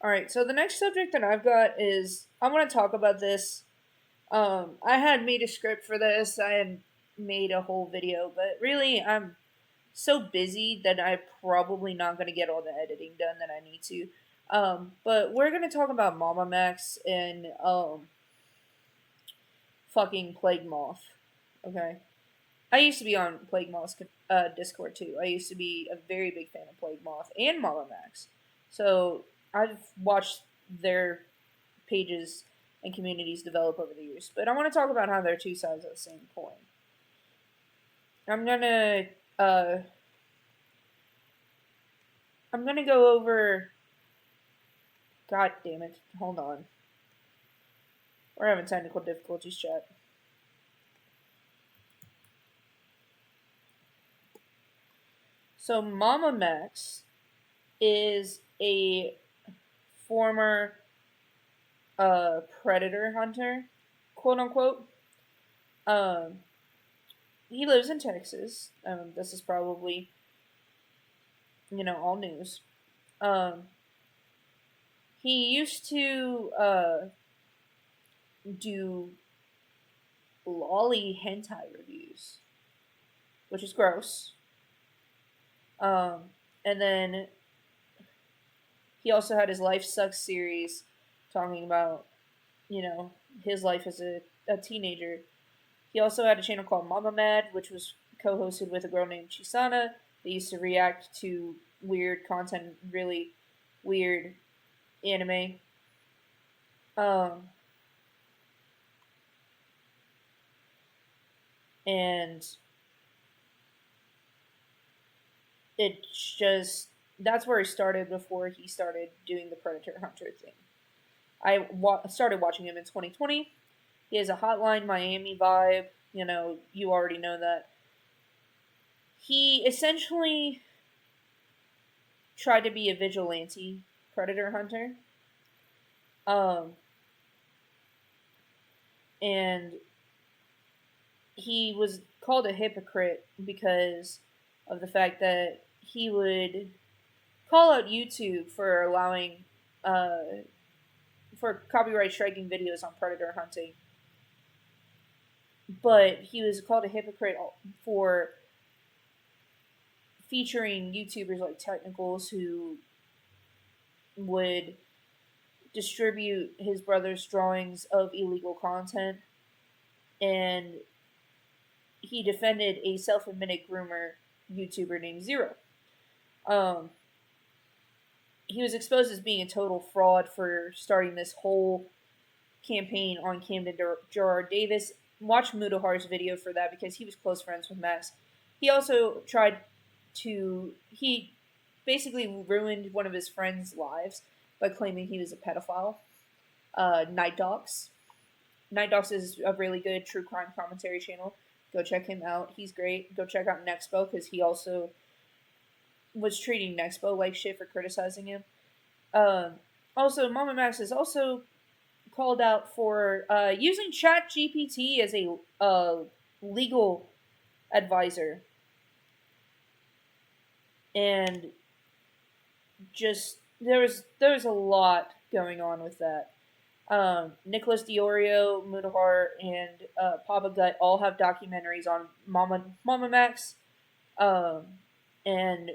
Alright, so the next subject that I've got is I want to talk about this. I had made a script for this, I had made a whole video, but really I'm so busy that I'm probably not going to get all the editing done that I need to. But we're going to talk about Mamamax and fucking Plague Moth. Okay? I used to be on Plague Moth's Discord too. I used to be a very big fan of Plague Moth and Mamamax. So I've watched their pages and communities develop over the years. But I want to talk about how they're two sides of the same coin. I'm gonna uh, I'm gonna go over. God damn it! Hold on. We're having technical difficulties, chat. So Mamamax is a former predator hunter, quote unquote. Um, he lives in Texas. This is probably all news. Um, he used to do lolly hentai reviews, which is gross. And then he also had his Life Sucks series talking about, his life as a teenager. He also had a channel called Mama Mad, which was co hosted with a girl named Chisana. They used to react to weird content, really weird anime. Um, and it's just that's where he started before he started doing the Predator Hunter thing. I started watching him in 2020. He has a Hotline Miami vibe. You already know that. He essentially tried to be a vigilante predator hunter. And he was called a hypocrite because of the fact that he would call out YouTube for allowing for copyright striking videos on predator hunting. But he was called a hypocrite for featuring YouTubers like Technicals who would distribute his brother's drawings of illegal content, and he defended a self-admitted groomer YouTuber named Zero. He was exposed as being a total fraud for starting this whole campaign on Camden Gerard Davis. Watch Mudahar's video for that because he was close friends with Max. He also he basically ruined one of his friends' lives by claiming he was a pedophile. Night Docs. Night Docs is a really good true crime commentary channel. Go check him out. He's great. Go check out Nexpo because he also was treating Nexpo like shit for criticizing him. Also, Mamamax is also called out for using ChatGPT as a legal advisor. And just there's a lot going on with that. Nicholas Diorio, Mudahar, and Papa Gut all have documentaries on Mamamax. And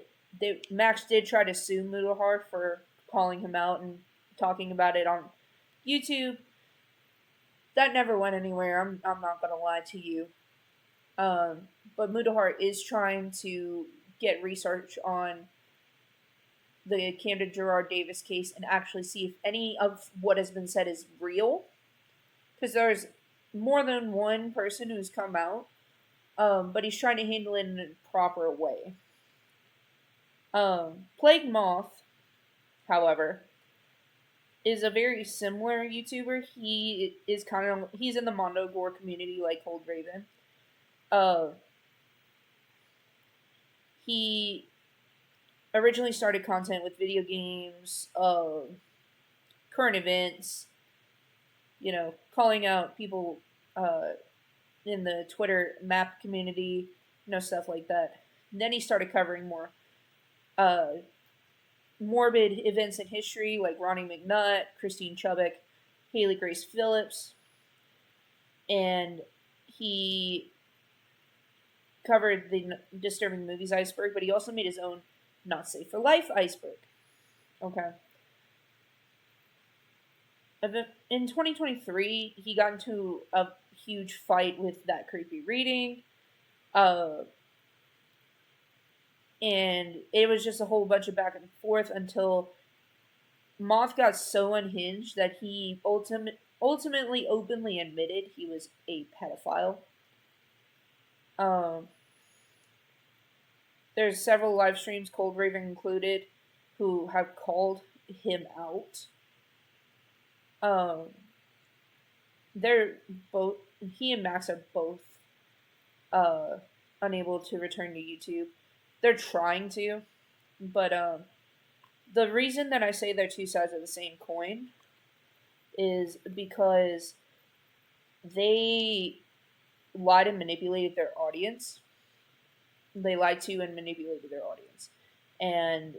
Max did try to sue Mudahar for calling him out and talking about it on YouTube. That never went anywhere. I'm not gonna lie to you. But Mudahar is trying to get research on the Camden Gerard Davis case and actually see if any of what has been said is real. Because there's more than one person who's come out, but he's trying to handle it in a proper way. Plague Moth, however, is a very similar YouTuber. He is he's in the Mondo Gore community like Cold Raven. He originally started content with video games, current events, calling out people in the Twitter map community, stuff like that. And then he started covering more morbid events in history like Ronnie McNutt, Christine Chubbuck, Haley Grace Phillips, and he covered the Disturbing Movies iceberg, but he also made his own Not Safe for Life iceberg. Okay. In 2023, he got into a huge fight with That Creepy Reading. And it was just a whole bunch of back and forth until Moth got so unhinged that he ultimately openly admitted he was a pedophile. There's several live streams, Cold Raven included, who have called him out. They're both, he and Max are both unable to return to YouTube. They're trying to, but the reason that I say they're two sides of the same coin is because they lied and manipulated their audience. They lied to and manipulated their audience. And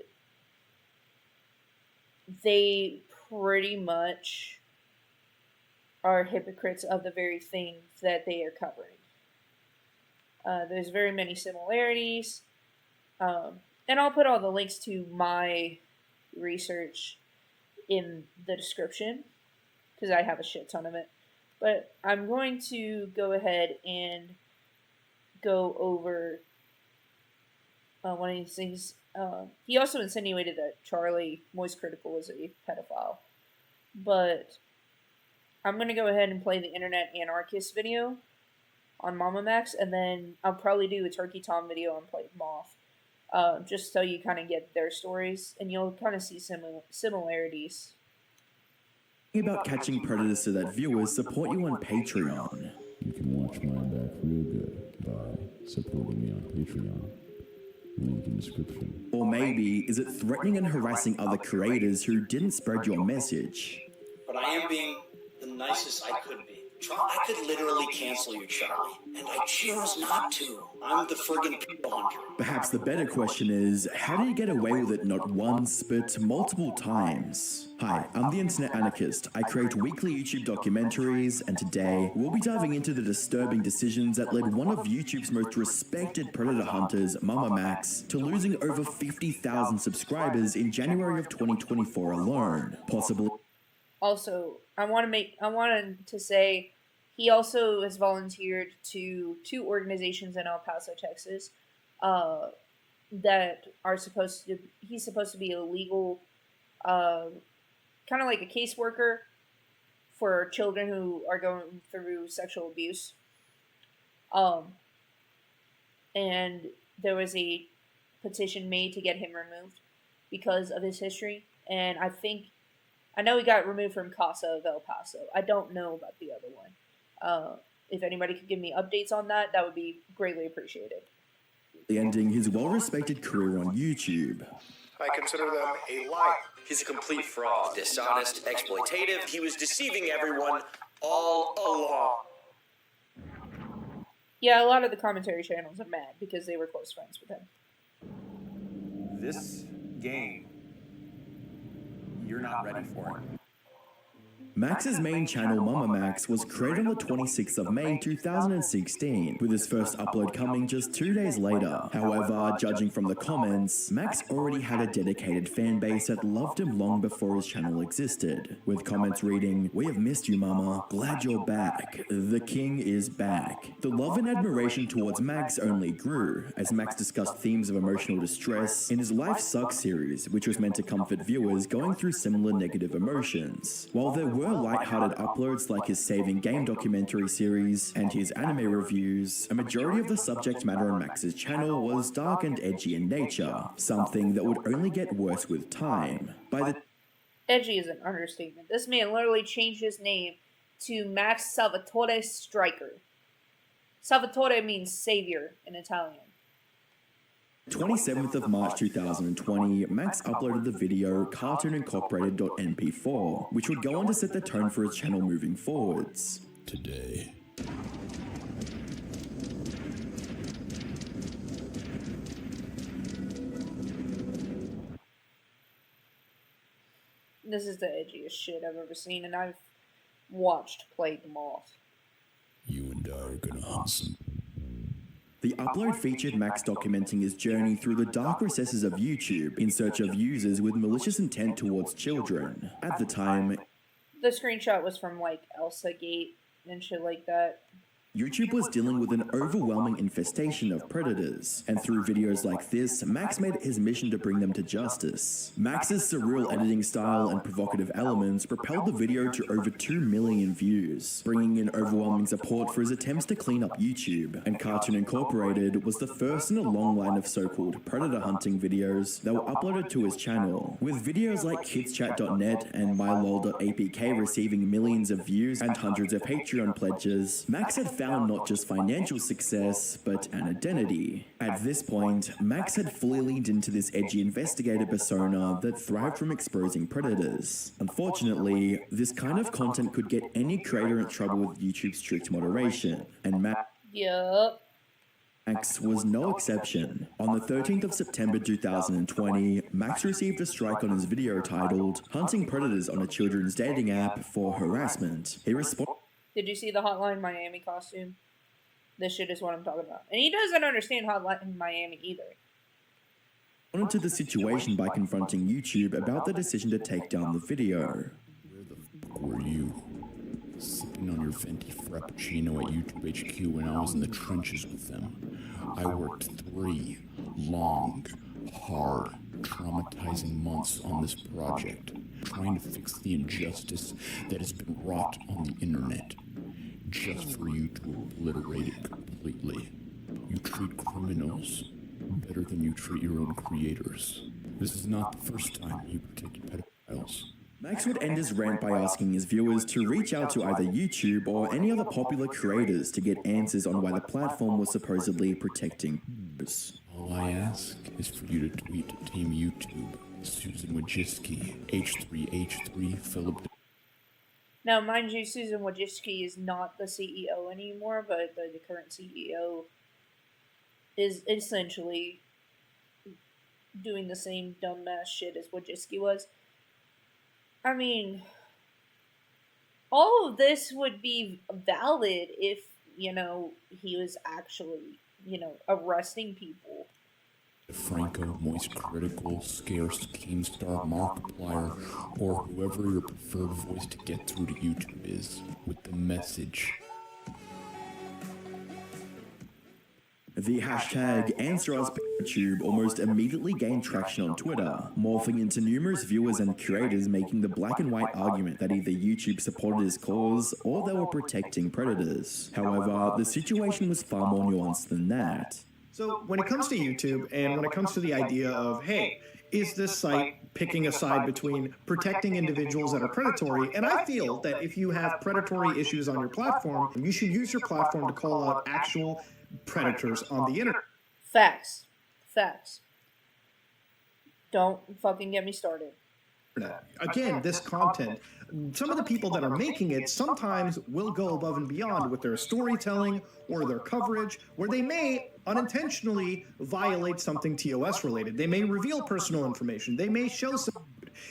they pretty much are hypocrites of the very thing that they are covering. There's very many similarities. And I'll put all the links to my research in the description because I have a shit ton of it. But I'm going to go ahead and go over one of these things. He also insinuated that Charlie Moist Critical was a pedophile. But I'm going to go ahead and play the Internet Anarchist video on Mamamax, and then I'll probably do a Turkey Tom video on Play Moth. Just so you kind of get their stories, and you'll kind of see similarities. About catching predators so that viewers support you on Patreon. You can watch mine back real good by supporting me on Patreon. Link in description. Or maybe, is it threatening and harassing other creators who didn't spread your message? But I am being the nicest I could be. I could literally cancel you, Charlie, and I choose not to. I'm the friggin' people hunter. Perhaps the better question is, how do you get away with it not once, but multiple times? Hi, I'm the Internet Anarchist. I create weekly YouTube documentaries, and today we'll be diving into the disturbing decisions that led one of YouTube's most respected predator hunters, Mamamax, to losing over 50,000 subscribers in January of 2024 alone, possibly. Also, I wanted to say he also has volunteered to 2 organizations in El Paso, Texas, that are he's supposed to be a legal, kind of like a caseworker for children who are going through sexual abuse. And there was a petition made to get him removed because of his history, and I know he got removed from Casa of El Paso. I don't know about the other one. If anybody could give me updates on that, that would be greatly appreciated. Ending his well-respected career on YouTube. I consider them a liar. He's a complete fraud. Dishonest, exploitative. He was deceiving everyone all along. Yeah, a lot of the commentary channels are mad because they were close friends with him. This game, you're not ready for it. Max's main channel, Mamamax, was created on the 26th of May 2016, with his first upload coming just 2 days later. However, judging from the comments, Max already had a dedicated fan base that loved him long before his channel existed, with comments reading, "We have missed you, Mama. Glad you're back. The king is back." The love and admiration towards Max only grew, as Max discussed themes of emotional distress in his Life Sucks series, which was meant to comfort viewers going through similar negative emotions. While there were light-hearted uploads like his Saving Game documentary series and his anime reviews, a majority of the subject matter on Max's channel was dark and edgy in nature, something that would only get worse with time. Edgy is an understatement. This man literally changed his name to Max Salvatore Striker. Salvatore means savior in Italian. 27th of March 2020, Max uploaded the video cartoonincorporated.mp4, which would go on to set the tone for his channel moving forwards. Today. This is the edgiest shit I've ever seen, and I've watched Plague Moth. You and I are gonna hunt some. The upload featured Max documenting his journey through the dark recesses of YouTube in search of users with malicious intent towards children. At the time, The screenshot was from, like, Elsa Gate and shit like that. YouTube was dealing with an overwhelming infestation of predators, and through videos like this, Max made it his mission to bring them to justice. Max's surreal editing style and provocative elements propelled the video to over 2 million views, bringing in overwhelming support for his attempts to clean up YouTube, and Cartoon Incorporated was the first in a long line of so-called predator hunting videos that were uploaded to his channel, with videos like kidschat.net and mylol.apk receiving millions of views and hundreds of Patreon pledges. Max had found not just financial success, but an identity. At this point, Max had fully leaned into this edgy investigator persona that thrived from exposing predators. Unfortunately, this kind of content could get any creator in trouble with YouTube's strict moderation, and Yup. Max was no exception. On the 13th of September 2020, Max received a strike on his video titled "Hunting Predators on a Children's Dating App for Harassment." He responded. Did you see the Hotline Miami costume? This shit is what I'm talking about. And he doesn't understand Hotline Miami either. Responded to the situation by confronting YouTube about the decision to take down the video. Where the fuck were you? Sipping on your venti frappuccino at YouTube HQ when I was in the trenches with them. I worked 3 long, hard, traumatizing months on this project, trying to fix the injustice that has been wrought on the internet, just for you to obliterate it completely. You treat criminals better than you treat your own creators. This is not the first time you protected pedophiles. Max would end his rant by asking his viewers to reach out to either YouTube or any other popular creators to get answers on why the platform was supposedly protecting viewers. All I ask is for you to tweet to Team YouTube, Susan Wojcicki, H3H3, Philip. Now, mind you, Susan Wojcicki is not the CEO anymore, but the current CEO is essentially doing the same dumbass shit as Wojcicki was. I mean, all of this would be valid if, you know, he was actually, you know, arresting people. Franco, Moist Critical, Scarce, Keemstar, Markiplier, or whoever your preferred voice to get through to YouTube is, with the message. The hashtag AnswerUsPikachu almost immediately gained traction on Twitter, morphing into numerous viewers and creators making the black and white argument that either YouTube supported his cause or they were protecting predators. However, the situation was far more nuanced than that. So when it comes to YouTube and when it comes to the idea of, hey, is this site picking a side between protecting individuals that are predatory? And I feel that if you have predatory issues on your platform, you should use your platform to call out actual predators on the internet. Facts. Facts. Don't fucking get me started. Again, this content, some of the people that are making it sometimes will go above and beyond with their storytelling or their coverage, where they may unintentionally violate something TOS related. They may reveal personal information. They may show some.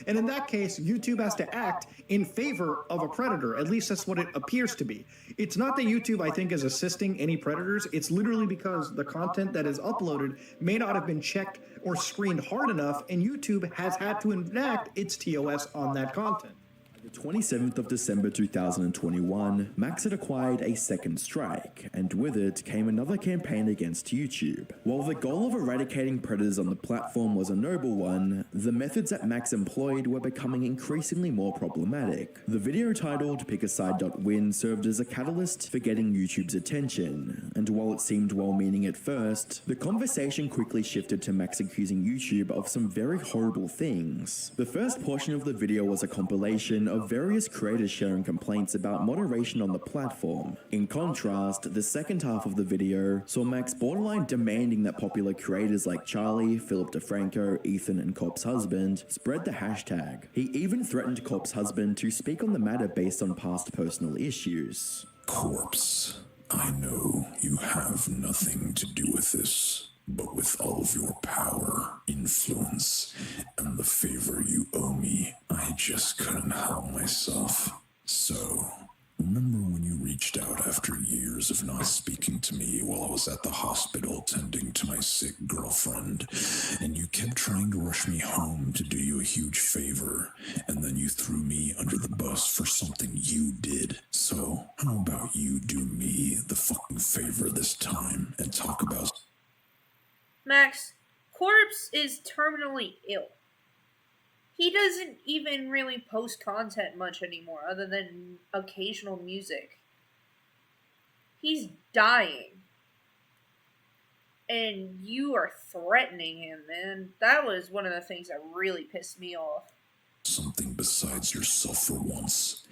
And in that case, YouTube has to act in favor of a predator. At least that's what it appears to be. It's not that YouTube, I think, is assisting any predators. It's literally because the content that is uploaded may not have been checked or screened hard enough, and YouTube has had to enact its TOS on that content. The 27th of December 2021, Max had acquired a second strike, and with it came another campaign against YouTube. While the goal of eradicating predators on the platform was a noble one, the methods that Max employed were becoming increasingly more problematic. The video titled "PickASide.win" served as a catalyst for getting YouTube's attention, and while it seemed well-meaning at first, the conversation quickly shifted to Max accusing YouTube of some very horrible things. The first portion of the video was a compilation of various creators sharing complaints about moderation on the platform. In contrast, the second half of the video saw Max borderline demanding that popular creators like Charlie, Philip DeFranco, Ethan, and Cop's husband spread the hashtag. He even threatened Cop's husband to speak on the matter based on past personal issues. Corpse, I know you have nothing to do with this, But with all of your power, influence, and the favor you owe me, I just couldn't help myself. So, remember when you reached out after years of not speaking to me while I was at the hospital tending to my sick girlfriend, and you kept trying to rush me home to do you a huge favor, and then you threw me under the bus for something you did. So, how about you do me the fucking favor this time and talk about... Max, Corpse is terminally ill. He doesn't even really post content much anymore, other than occasional music. He's dying. And you are threatening him, man. That was one of the things that really pissed me off. something besides yourself for once.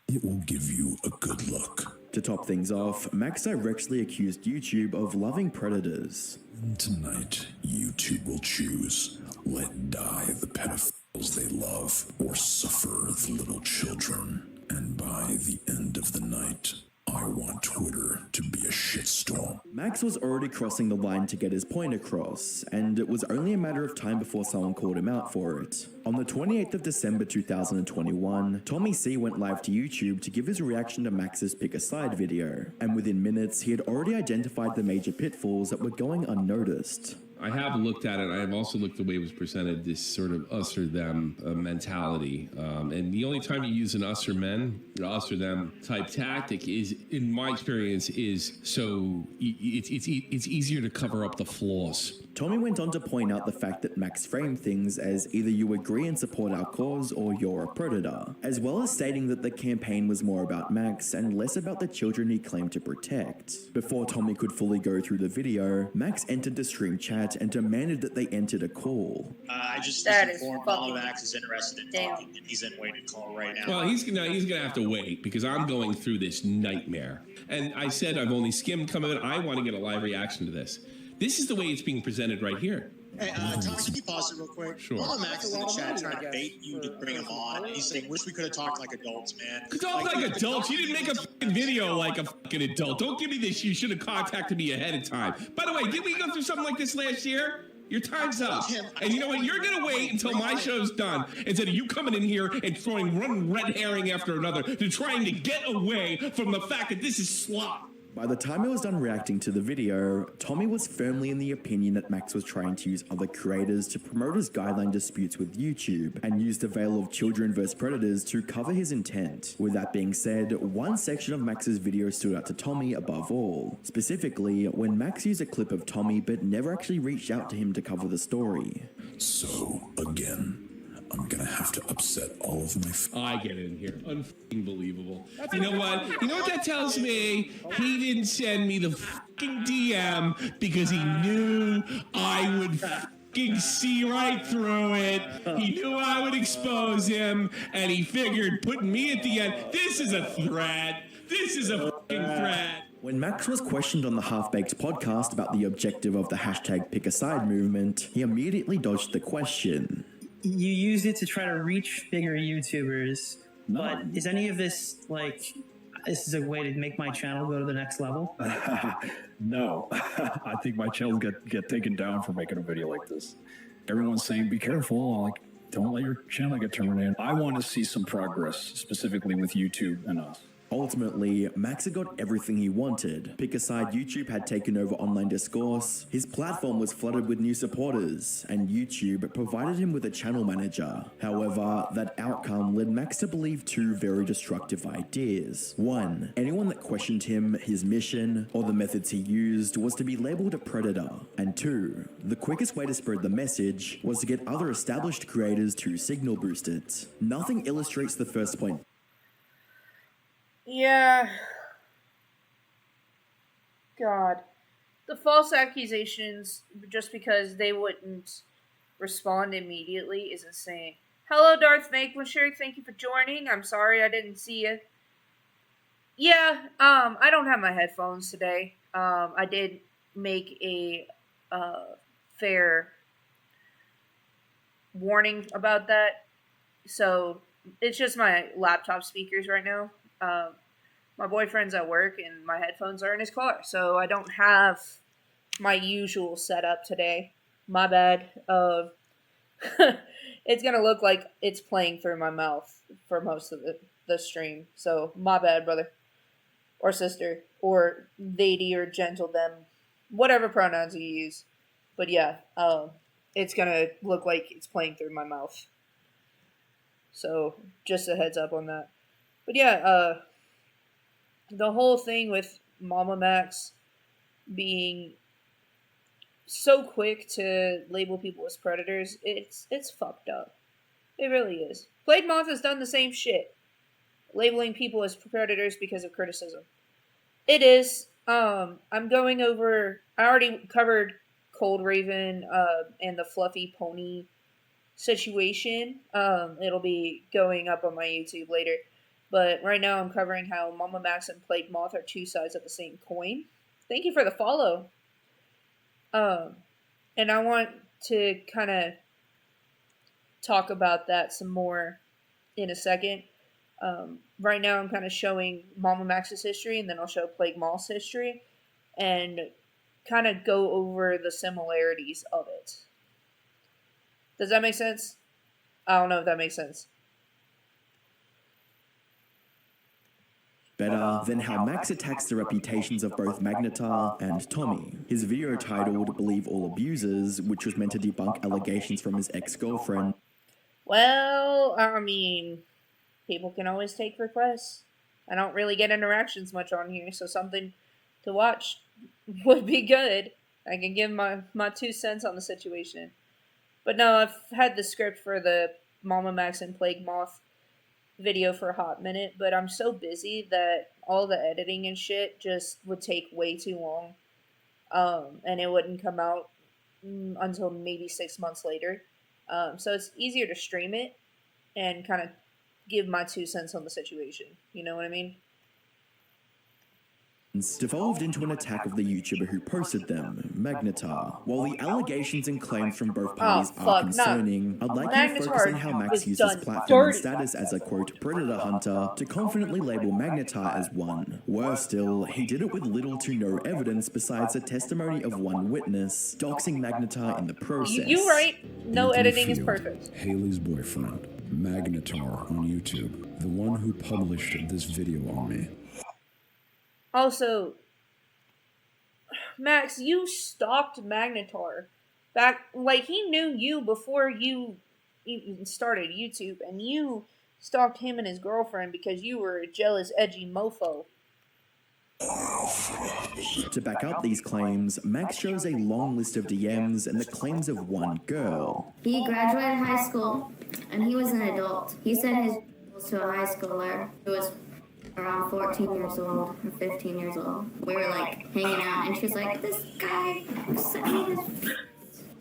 It will give you a good look. To top things off, Max directly accused YouTube of loving predators. And tonight, YouTube will choose: let die the pedophiles they love, or suffer the little children. And by the end of the night, I want Twitter to be a shitstorm. Max was already crossing the line to get his point across, and it was only a matter of time before someone called him out for it. On the 28th of December 2021, Tommy C went live to YouTube to give his reaction to Max's Pick a Side video, and within minutes he had already identified the major pitfalls that were going unnoticed. I have looked at it. I have also looked at the way it was presented, this sort of us or them mentality. And the only time you use an us or them type tactic is, in my experience, is so it's easier to cover up the flaws. Tommy went on to point out the fact that Max framed things as either you agree and support our cause or you're a predator, as well as stating that the campaign was more about Max and less about the children he claimed to protect. Before Tommy could fully go through the video, Max entered the stream chat and demanded that they entered a call. I just That informed is fucking Mamamax is interested in damn. talking, and he's in waiting call right now. Well, he's gonna have to wait because I'm going through this nightmare. And I said I've only skimmed some of it. I want to get a live reaction to this. This is the way it's being presented right here. Hey, Tommy, can you pause it real quick? Sure. Mamamax is in the chat trying to bait you to bring him on. He's saying, wish we could have talked like adults, man. Talk like adults. You didn't make a fucking video like a fucking adult. Don't give me this. You should have contacted me ahead of time. By the way, did we go through something like this last year? Your time's up. And you know what? You're going to wait until my show's done instead of you coming in here and throwing one red herring after another to trying to get away from the fact that this is slop. By the time I was done reacting to the video, Tommy was firmly in the opinion that Max was trying to use other creators to promote his guideline disputes with YouTube and use the veil of children vs predators to cover his intent. With that being said, one section of Max's video stood out to Tommy above all. Specifically, when Max used a clip of Tommy but never actually reached out to him to cover the story. So, again, I'm gonna have to upset all of my... I get it in here. Unbelievable. You know what? You know what that tells me? He didn't send me the fucking DM because he knew I would fucking see right through it. He knew I would expose him, and he figured putting me at the end, this is a threat. This is a fucking threat. When Max was questioned on the Half-Baked podcast about the objective of the hashtag Pick a Side movement, he immediately dodged the question. You used it to try to reach bigger YouTubers, but is any of this like, this is a way to make my channel go to the next level? No, I think my channel get taken down for making a video like this. Everyone's saying be careful, like don't let your channel get terminated. I want to see some progress, specifically with YouTube and us. Ultimately, Max had got everything he wanted. Pick a Side YouTube had taken over online discourse, his platform was flooded with new supporters, and YouTube provided him with a channel manager. However, that outcome led Max to believe two very destructive ideas. One, anyone that questioned him, his mission, or the methods he used was to be labeled a predator. And two, the quickest way to spread the message was to get other established creators to signal boost it. Nothing illustrates the first point. Yeah. God. The false accusations, just because they wouldn't respond immediately, is insane. Hello, Darth Makewisher. Thank you for joining. I'm sorry I didn't see you. Yeah, I don't have my headphones today. I did make a fair warning about that. So, it's just my laptop speakers right now. My boyfriend's at work and my headphones are in his car, so I don't have my usual setup today. My bad. It's gonna look like it's playing through my mouth for most of the stream. So my bad, brother or sister or lady or gentle them, whatever pronouns you use. But yeah, it's gonna look like it's playing through my mouth. So just a heads up on that. But yeah, the whole thing with Mamamax being so quick to label people as predators, it's fucked up. It really is. Plague Moth has done the same shit, labeling people as predators because of criticism. It is. I'm going over. I already covered Cold Raven and the Fluffy Pony situation. It'll be going up on my YouTube later. But right now I'm covering how Mamamax and Plague Moth are two sides of the same coin. Thank you for the follow. And I want to kind of talk about that some more in a second. Right now I'm kind of showing Mamamax's history, and then I'll show Plague Moth's history, and kind of go over the similarities of it. Does that make sense? I don't know if that makes sense. Better than how Max attacks the reputations of both Magnetar and Tommy. His video titled Believe All Abusers, which was meant to debunk allegations from his ex-girlfriend. Well, I mean, people can always take requests. I don't really get interactions much on here, so something to watch would be good. I can give my 2 cents on the situation. But no, I've had the script for the Mamamax and Plague Moth video for a hot minute, but I'm so busy that all the editing and shit just would take way too long. And it wouldn't come out until maybe 6 months later. So it's easier to stream it and kind of give my 2 cents on the situation. You know what I mean? Devolved into an attack of the YouTuber who posted them, Magnetar. While the allegations and claims from both parties are concerning, I'd like you to focus on how Max used his platform and status as a quote predator hunter to confidently label Magnetar as one. Worse still, he did it with little to no evidence besides a testimony of one witness, doxing Magnetar in the process. You right. No Anthony editing Field, is perfect. Haley's boyfriend, Magnetar on YouTube, the one who published this video on me. Also, Max, you stalked Magnetar back, like, he knew you before you even started YouTube, and you stalked him and his girlfriend because you were a jealous, edgy mofo. To back up these claims, Max shows a long list of DMs and the claims of one girl. He graduated high school, and he was an adult. He sent his to a high schooler who was around 14 years old or 15 years old. We were like hanging out, and she was like, "This guy sent me this."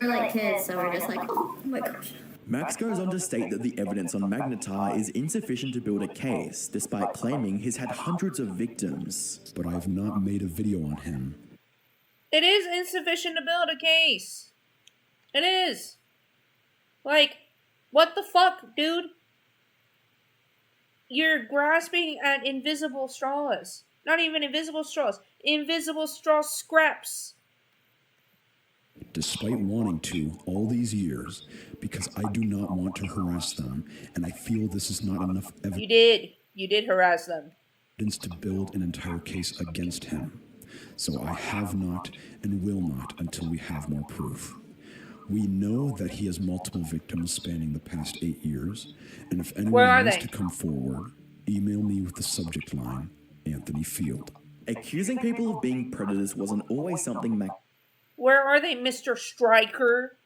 We're like kids, so we're just like, "Oh my gosh." Max goes on to state that the evidence on Magnetar is insufficient to build a case, despite claiming he's had hundreds of victims. But I have not made a video on him. It is insufficient to build a case. It is. Like, what the fuck, dude? You're grasping at invisible straws. Not even invisible straws. Invisible straw scraps. Despite wanting to all these years, because I do not want to harass them, and I feel this is not enough evidence. You did. You did harass them. To build an entire case against him. So I have not and will not until we have more proof. We know that he has multiple victims spanning the past 8 years, and if anyone wants to come forward, email me with the subject line, Anthony Field. Accusing people of being predators wasn't always something Max Where are they, Mr. Striker?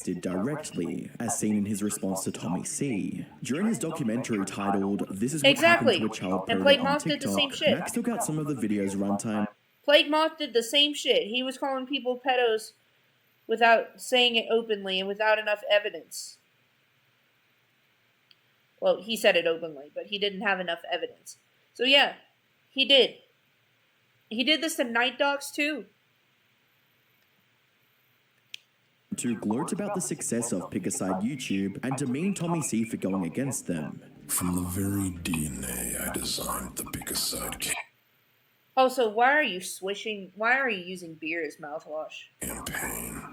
did directly, as seen in his response to Tommy C. During his documentary titled "This Is What Happened to a Child And Predator Plague on Moth did the same TikTok," shit. Max took out some of the video's runtime. Plague Moth did the same shit. He was calling people pedos without saying it openly and without enough evidence. Well, he said it openly, but he didn't have enough evidence. So yeah, he did. He did this to Night Dogs too. To gloat about the success of Pick a Side YouTube and demean Tommy C for going against them. From the very DNA I designed the Pick a Side Also, why are you swishing? Why are you using beer as mouthwash? Campaign.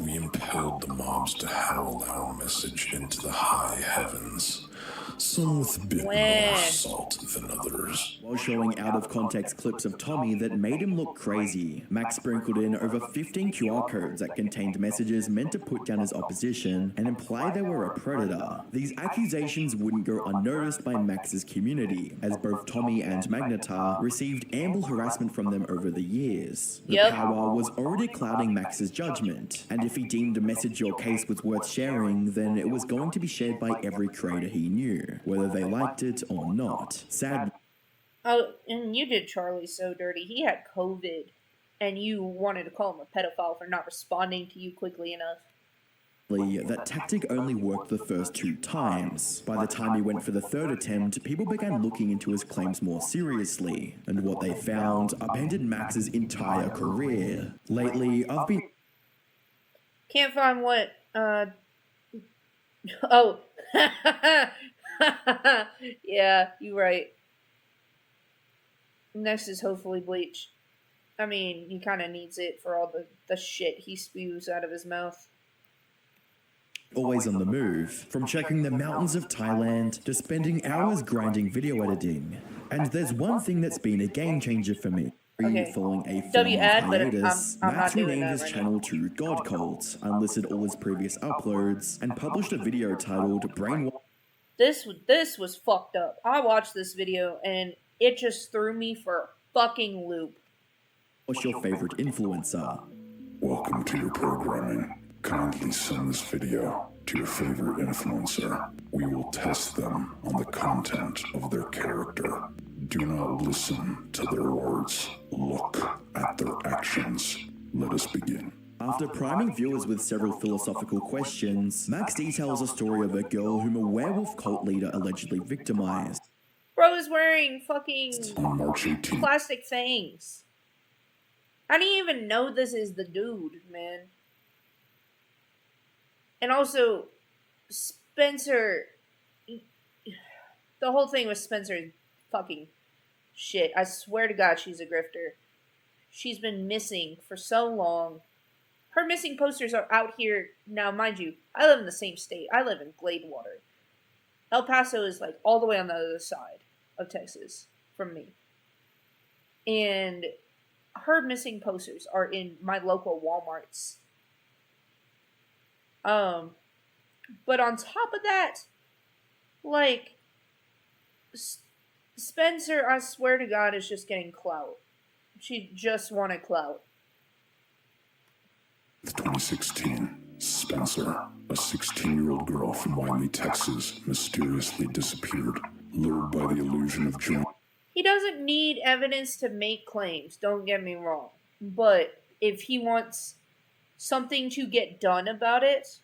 We impelled the mobs to howl our message into the high heavens, some with a bit more salt than others. While showing out-of-context clips of Tommy that made him look crazy, Max sprinkled in over 15 QR codes that contained messages meant to put down his opposition and imply they were a predator. These accusations wouldn't go unnoticed by Max's community, as both Tommy and Magnetar received ample harassment from them over the years. The power was already clouding Max's judgment, and if he deemed a message or case was worth sharing, then it was going to be shared by every creator he knew, whether they liked it or not. Sad. Oh, and you did Charlie so dirty. He had COVID, and you wanted to call him a pedophile for not responding to you quickly enough. That tactic only worked the first 2 times. By the time he went for the 3rd attempt, people began looking into his claims more seriously, and what they found upended Max's entire career. Lately, I've been... Can't find what, oh. Yeah, you're right. Next is hopefully bleach. I mean, he kind of needs it for all the shit he spews out of his mouth. Always on the move, from checking the mountains of Thailand to spending hours grinding video editing. And there's one thing that's been a game changer for me. Following a hiatus, Max renamed his channel to God Cult, unlisted all his previous uploads, and published a video titled Brainwash. This was fucked up. I watched this video and it just threw me for a fucking loop. What's your favorite influencer? Welcome to your programming. Kindly send this video to your favorite influencer. We will test them on the content of their character. Do not listen to their words. Look at their actions. Let us begin. After priming viewers with several philosophical questions, Max details a story of a girl whom a werewolf cult leader allegedly victimized. Bro is wearing fucking On March 18th. plastic fangs. How do you even know this is the dude, man? And also, Spencer... The whole thing with Spencer is fucking shit. I swear to God she's a grifter. She's been missing for so long. Her missing posters are out here. Now, mind you, I live in the same state. I live in Gladewater. El Paso is like all the way on the other side of Texas from me. And her missing posters are in my local Walmarts. But on top of that, like, Spencer, I swear to God, is just getting clout. She just wanted clout. 2016, Spencer, a 16-year-old girl from Wiley, Texas, mysteriously disappeared, lured by the illusion of joy. He doesn't need evidence to make claims, don't get me wrong. But if he wants something to get done about it,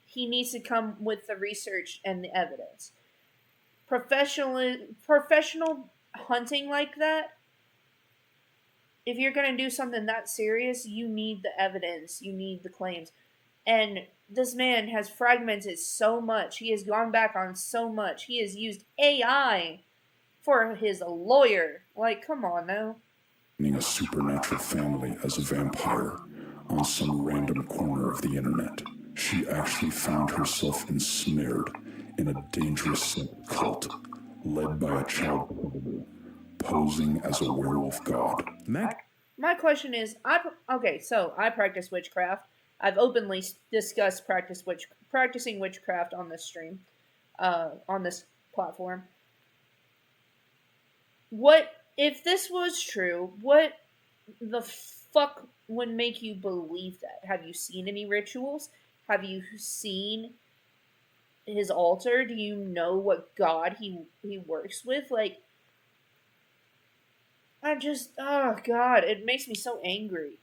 he needs to come with the research and the evidence. Professional hunting like that, if you're going to do something that serious, you need the evidence, you need the claims. And this man has fragmented so much. He has gone back on so much. He has used AI for his lawyer. Like, come on now. A supernatural family as a vampire on some random corner of the internet. She actually found herself ensnared in a dangerous cult led by a child posing as a werewolf god. My question is, so I practice witchcraft. I've openly discussed practicing witchcraft on this stream, on this platform. What, if this was true, what the fuck would make you believe that? Have you seen any rituals? Have you seen his altar? Do you know what god he works with? Like, oh God, it makes me so angry.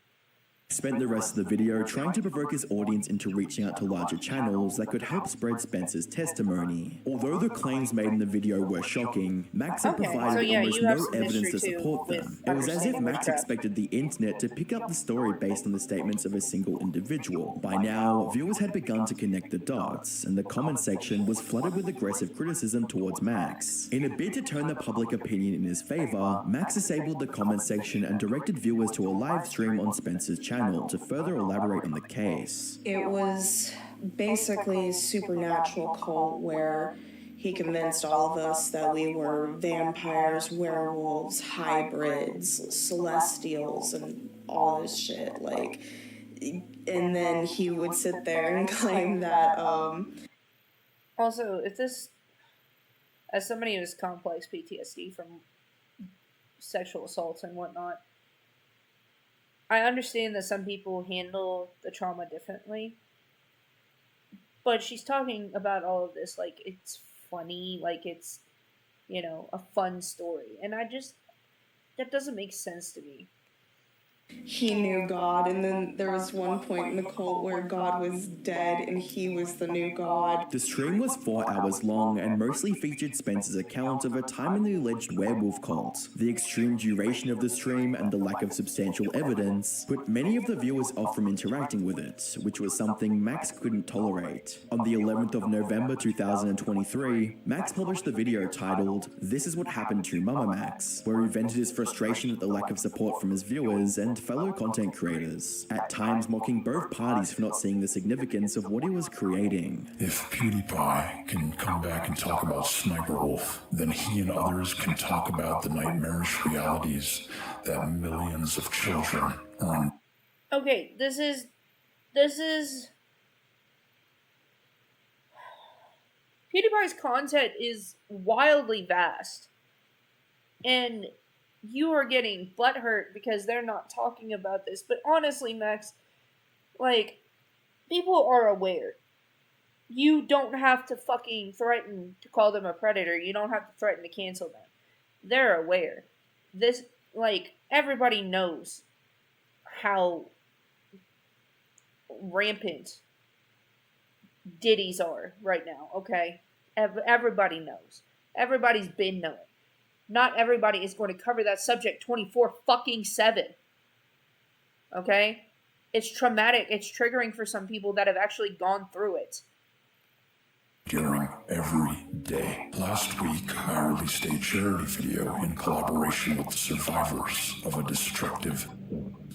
spent the rest of the video trying to provoke his audience into reaching out to larger channels that could help spread Spencer's testimony. Although the claims made in the video were shocking, Max had provided almost no evidence to support them. It was as if Max expected the internet to pick up the story based on the statements of a single individual. By now, viewers had begun to connect the dots, and the comment section was flooded with aggressive criticism towards Max. In a bid to turn the public opinion in his favor, Max disabled the comment section and directed viewers to a live stream on Spencer's channel to further elaborate on the case. It was basically a supernatural cult where he convinced all of us that we were vampires, werewolves, hybrids, celestials, and all this shit. Like, and then he would sit there and claim that, Also, if this, as somebody who has complex PTSD from sexual assaults and whatnot, I understand that some people handle the trauma differently, but she's talking about all of this like it's funny, like it's, you know, a fun story, and that doesn't make sense to me. He knew God, and then there was one point in the cult where God was dead and he was the new God. The stream was 4 hours long and mostly featured Spencer's account of a time in the alleged werewolf cult. The extreme duration of the stream and the lack of substantial evidence put many of the viewers off from interacting with it, which was something Max couldn't tolerate. On the 11th of November 2023, Max published the video titled "This is What Happened to Mamamax," where he vented his frustration at the lack of support from his viewers and fellow content creators, at times mocking both parties for not seeing the significance of what he was creating. If PewDiePie can come back and talk about Sniper Wolf, then he and others can talk about the nightmarish realities that millions of children are on. Okay, this is PewDiePie's content is wildly vast, and you are getting butthurt because they're not talking about this. But honestly, Max, like, people are aware. You don't have to fucking threaten to call them a predator. You don't have to threaten to cancel them. They're aware. This, like, everybody knows how rampant ditties are right now, okay? Everybody knows. Everybody's been knowing. Not everybody is going to cover that subject 24/7. Okay? It's traumatic. It's triggering for some people that have actually gone through it. During every day. Last week, I released a charity video in collaboration with the survivors of a destructive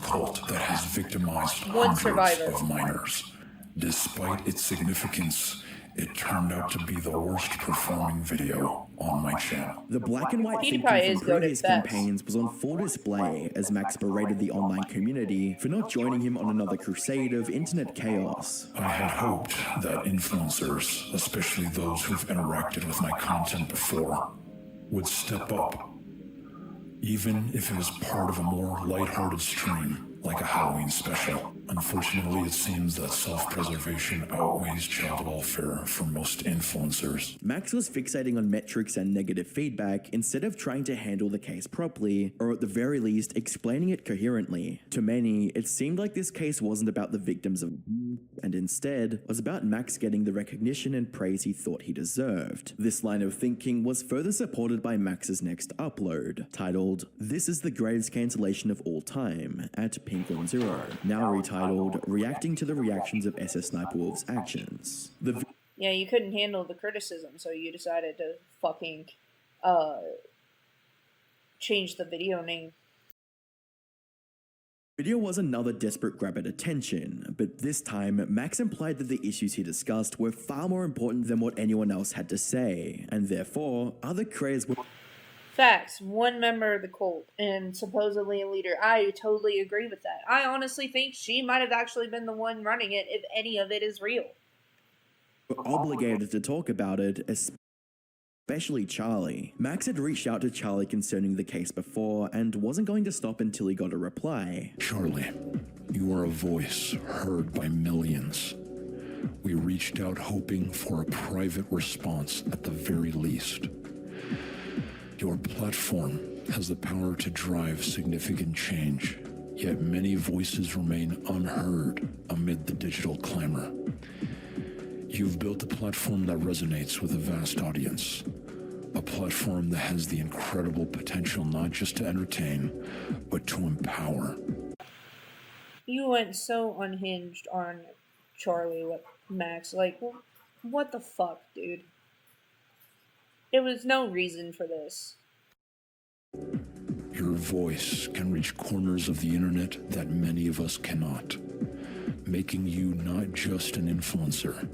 cult that has victimized hundreds of minors. Despite its significance, it turned out to be the worst performing video on my channel. The black and white thinking from previous campaigns was on full display as Max berated the online community for not joining him on another crusade of internet chaos. I had hoped that influencers, especially those who've interacted with my content before, would step up, even if it was part of a more lighthearted stream, like a Halloween special. Unfortunately, it seems that self-preservation outweighs child welfare for most influencers. Max was fixating on metrics and negative feedback instead of trying to handle the case properly, or at the very least, explaining it coherently. To many, it seemed like this case wasn't about the victims of abuse, and instead was about Max getting the recognition and praise he thought he deserved. This line of thinking was further supported by Max's next upload, titled "This is the greatest cancellation of all time" at Pink10, now retitled "Reacting to the Reactions of SS Sniper Wolf's Actions." Yeah, you couldn't handle the criticism, so you decided to fucking change the video name. Video was another desperate grab at attention, but this time, Max implied that the issues he discussed were far more important than what anyone else had to say, and therefore, other creators were... Facts. One member of the cult, and supposedly a leader. I totally agree with that. I honestly think she might have actually been the one running it, if any of it is real. Were obligated to talk about it, especially Charlie. Max had reached out to Charlie concerning the case before, and wasn't going to stop until he got a reply. Charlie, you are a voice heard by millions. We reached out hoping for a private response at the very least. Your platform has the power to drive significant change. Yet many voices remain unheard amid the digital clamor. You've built a platform that resonates with a vast audience. A platform that has the incredible potential not just to entertain, but to empower. You went so unhinged on Charlie with Max. Like, what the fuck, dude? There was no reason for this. Your voice can reach corners of the internet that many of us cannot, making you not just an influencer,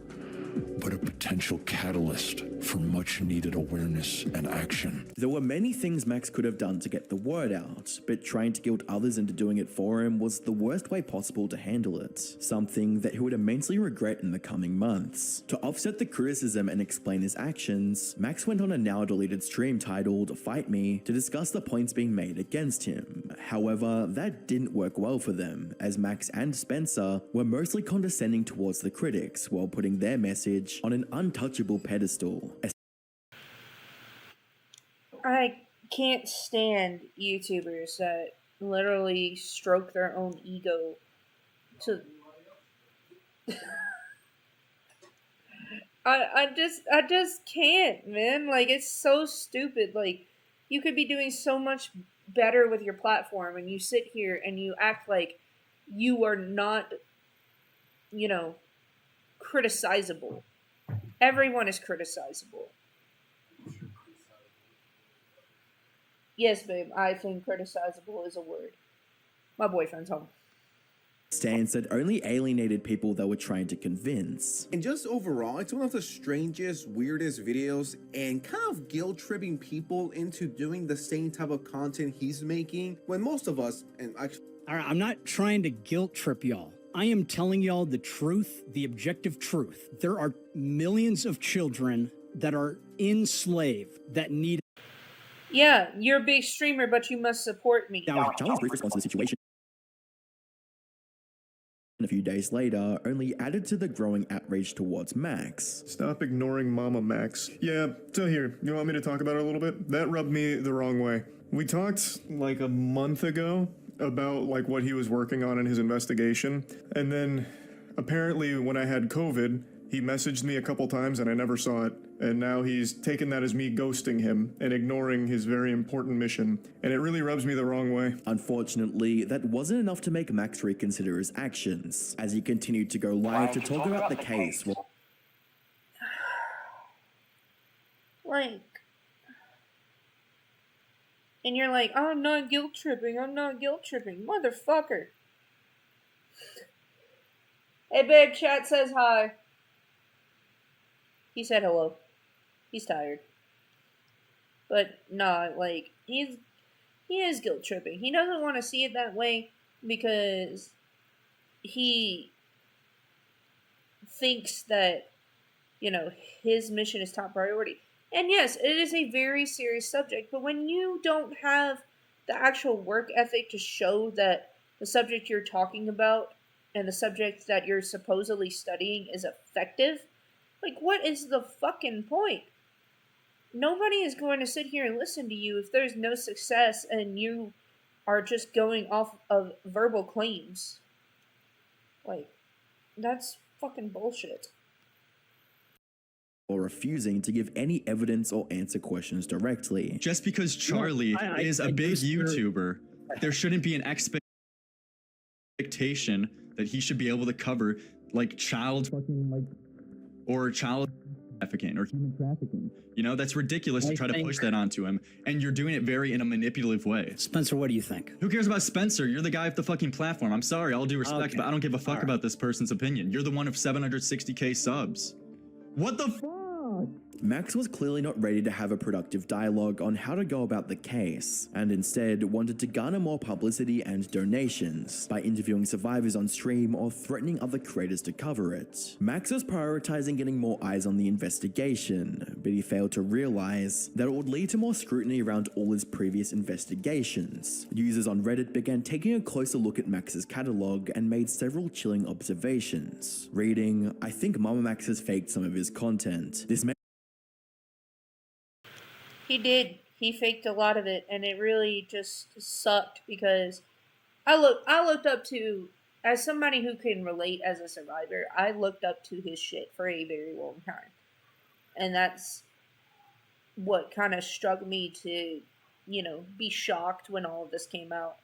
but a potential catalyst for much needed awareness and action. There were many things Max could have done to get the word out, but trying to guilt others into doing it for him was the worst way possible to handle it, something that he would immensely regret in the coming months. To offset the criticism and explain his actions, Max went on a now deleted stream titled Fight Me to discuss the points being made against him. However, that didn't work well for them, as Max and Spencer were mostly condescending towards the critics while putting their message on an untouchable pedestal. I can't stand YouTubers that literally stroke their own ego to I just can't, man. Like, it's so stupid. Like, you could be doing so much better with your platform, and you sit here and you act like you are not, criticizable. Everyone is criticizable. Yes, babe, I think criticizable is a word. My boyfriend's home. Stance that only alienated people they were trying to convince. And just overall, it's one of the strangest, weirdest videos and kind of guilt-tripping people into doing the same type of content he's making when most of us, and actually... Alright, I'm not trying to guilt trip y'all. I am telling y'all the truth, the objective truth. There are millions of children that are enslaved that need... Yeah, you're a big streamer, but you must support me. Now, Charlie's brief response to the situation a few days later only added to the growing outrage towards Max. Stop ignoring Mamamax. Yeah, so here, you want me to talk about it a little bit? That rubbed me the wrong way. We talked like a month ago about like what he was working on in his investigation, and then apparently when I had COVID, he messaged me a couple times and I never saw it, and now he's taken that as me ghosting him and ignoring his very important mission, and it really rubs me the wrong way. Unfortunately, that wasn't enough to make Max reconsider his actions, as he continued to go live to talk about the case. Like, and you're like, I'm not guilt tripping, motherfucker. Hey babe, chat says hi. He said hello. He's tired. But nah, like, he is guilt tripping. He doesn't want to see it that way because he thinks that, his mission is top priority. And yes, it is a very serious subject, but when you don't have the actual work ethic to show that the subject you're talking about and the subject that you're supposedly studying is effective, like, what is the fucking point? Nobody is going to sit here and listen to you if there's no success and you are just going off of verbal claims. Like, that's fucking bullshit. Or refusing to give any evidence or answer questions directly. Just because Charlie is a big YouTuber, there shouldn't be an expectation that he should be able to cover, like, child trafficking or human trafficking. That's ridiculous to try to push that onto him, and you're doing it in a manipulative way. Spencer, what do you think? Who cares about Spencer? You're the guy with the fucking platform. I'm sorry, all due respect, but I don't give a fuck about this person's opinion. You're the one of 760k subs. What the fuck? Max was clearly not ready to have a productive dialogue on how to go about the case, and instead wanted to garner more publicity and donations by interviewing survivors on stream or threatening other creators to cover it. Max was prioritizing getting more eyes on the investigation, but he failed to realize that it would lead to more scrutiny around all his previous investigations. Users on Reddit began taking a closer look at Max's catalog and made several chilling observations. Reading, "I think Mamamax has faked some of his content. This may..." He did. He faked a lot of it, and it really just sucked because I looked up to, as somebody who can relate as a survivor, I looked up to his shit for a very long time. And that's what kind of struck me to, be shocked when all of this came out.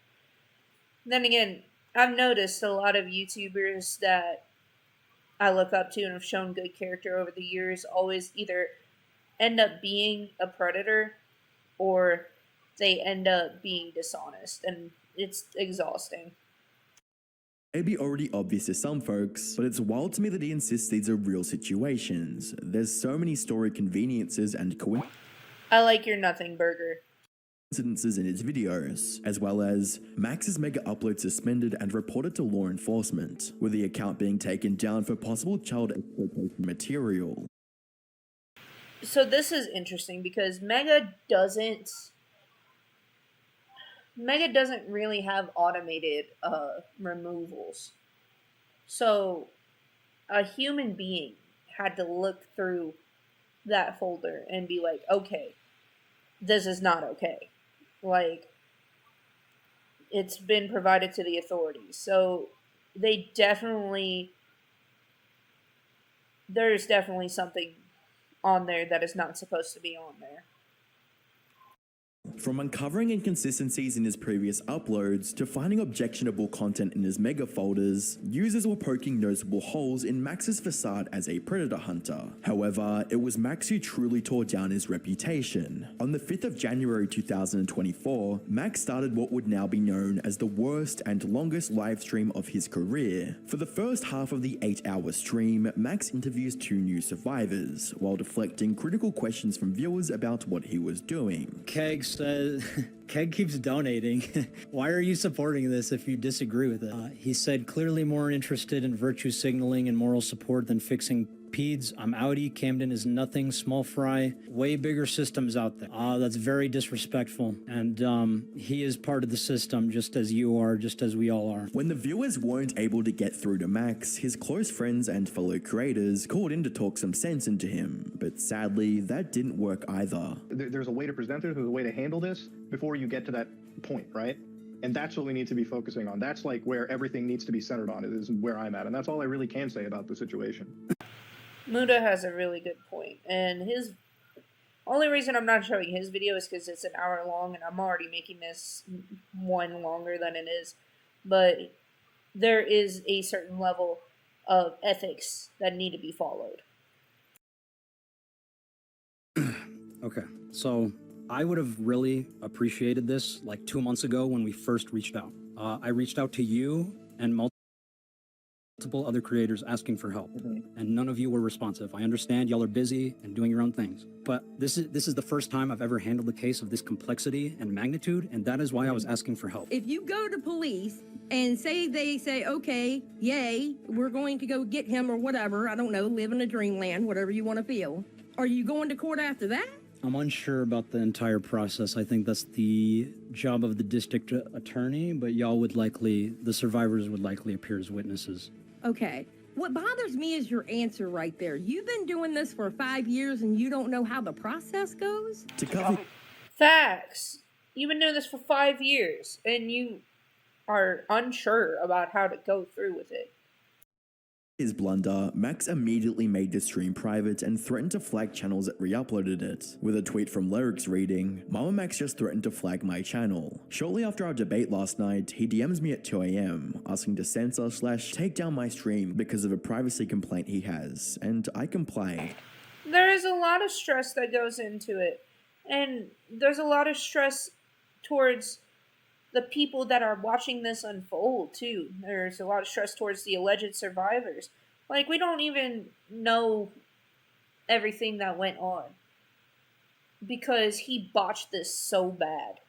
Then again, I've noticed a lot of YouTubers that I look up to and have shown good character over the years always either end up being a predator or they end up being dishonest, and it's exhausting. Maybe already obvious to some folks, but it's wild to me that he insists these are real situations. There's so many story conveniences and I like your nothing burger. Coincidences in his videos, as well as Max's mega upload suspended and reported to law enforcement, with the account being taken down for possible child exploitation material. So this is interesting because Mega doesn't really have automated removals. So a human being had to look through that folder and be like, okay, this is not okay. Like, it's been provided to the authorities. So there's definitely something on there that is not supposed to be on there. From uncovering inconsistencies in his previous uploads to finding objectionable content in his mega folders, users were poking noticeable holes in Max's facade as a predator hunter. However, it was Max who truly tore down his reputation. On the 5th of January 2024, Max started what would now be known as the worst and longest live stream of his career. For the first half of the 8-hour stream, Max interviews 2 new survivors, while deflecting critical questions from viewers about what he was doing. Keg says, Keg keeps donating. Why are you supporting this if you disagree with it? He said, clearly more interested in virtue signaling and moral support than fixing peds. I'm outie. Camden is nothing. Small fry. Way bigger systems out there. That's very disrespectful. And he is part of the system just as you are, just as we all are. When the viewers weren't able to get through to Max, his close friends and fellow creators called in to talk some sense into him. But sadly, that didn't work either. There's a way to present this, there's a way to handle this before you get to that point, right? And that's what we need to be focusing on. That's like where everything needs to be centered on. It is where I'm at. And that's all I really can say about the situation. Muda has a really good point, and his only reason I'm not showing his video is because it's an hour long, and I'm already making this one longer than it is. But there is a certain level of ethics that need to be followed. Okay, so I would have really appreciated this like 2 months ago when we first reached out. I reached out to you and multiple other creators asking for help, and none of you were responsive. I understand y'all are busy and doing your own things, but this is the first time I've ever handled a case of this complexity and magnitude, and that is why I was asking for help. If you go to police and they say, okay, yay, we're going to go get him or whatever, I don't know, live in a dreamland, whatever you want to feel, are you going to court after that? I'm unsure about the entire process. I think that's the job of the district attorney, but the survivors would likely appear as witnesses. Okay. What bothers me is your answer right there. You've been doing this for 5 years and you don't know how the process goes? To cover Facts. You've been doing this for 5 years and you are unsure about how to go through with it. his blunder, Max immediately made the stream private and threatened to flag channels that re-uploaded it, with a tweet from Lyrics reading, "Mamamax just threatened to flag my channel. Shortly after our debate last night, he DMs me at 2 AM, asking to censor/take down my stream because of a privacy complaint he has, and I complied." There is a lot of stress that goes into it, and there's a lot of stress towards the people that are watching this unfold too. There's a lot of stress towards the alleged survivors. Like, we don't even know everything that went on because he botched this so bad.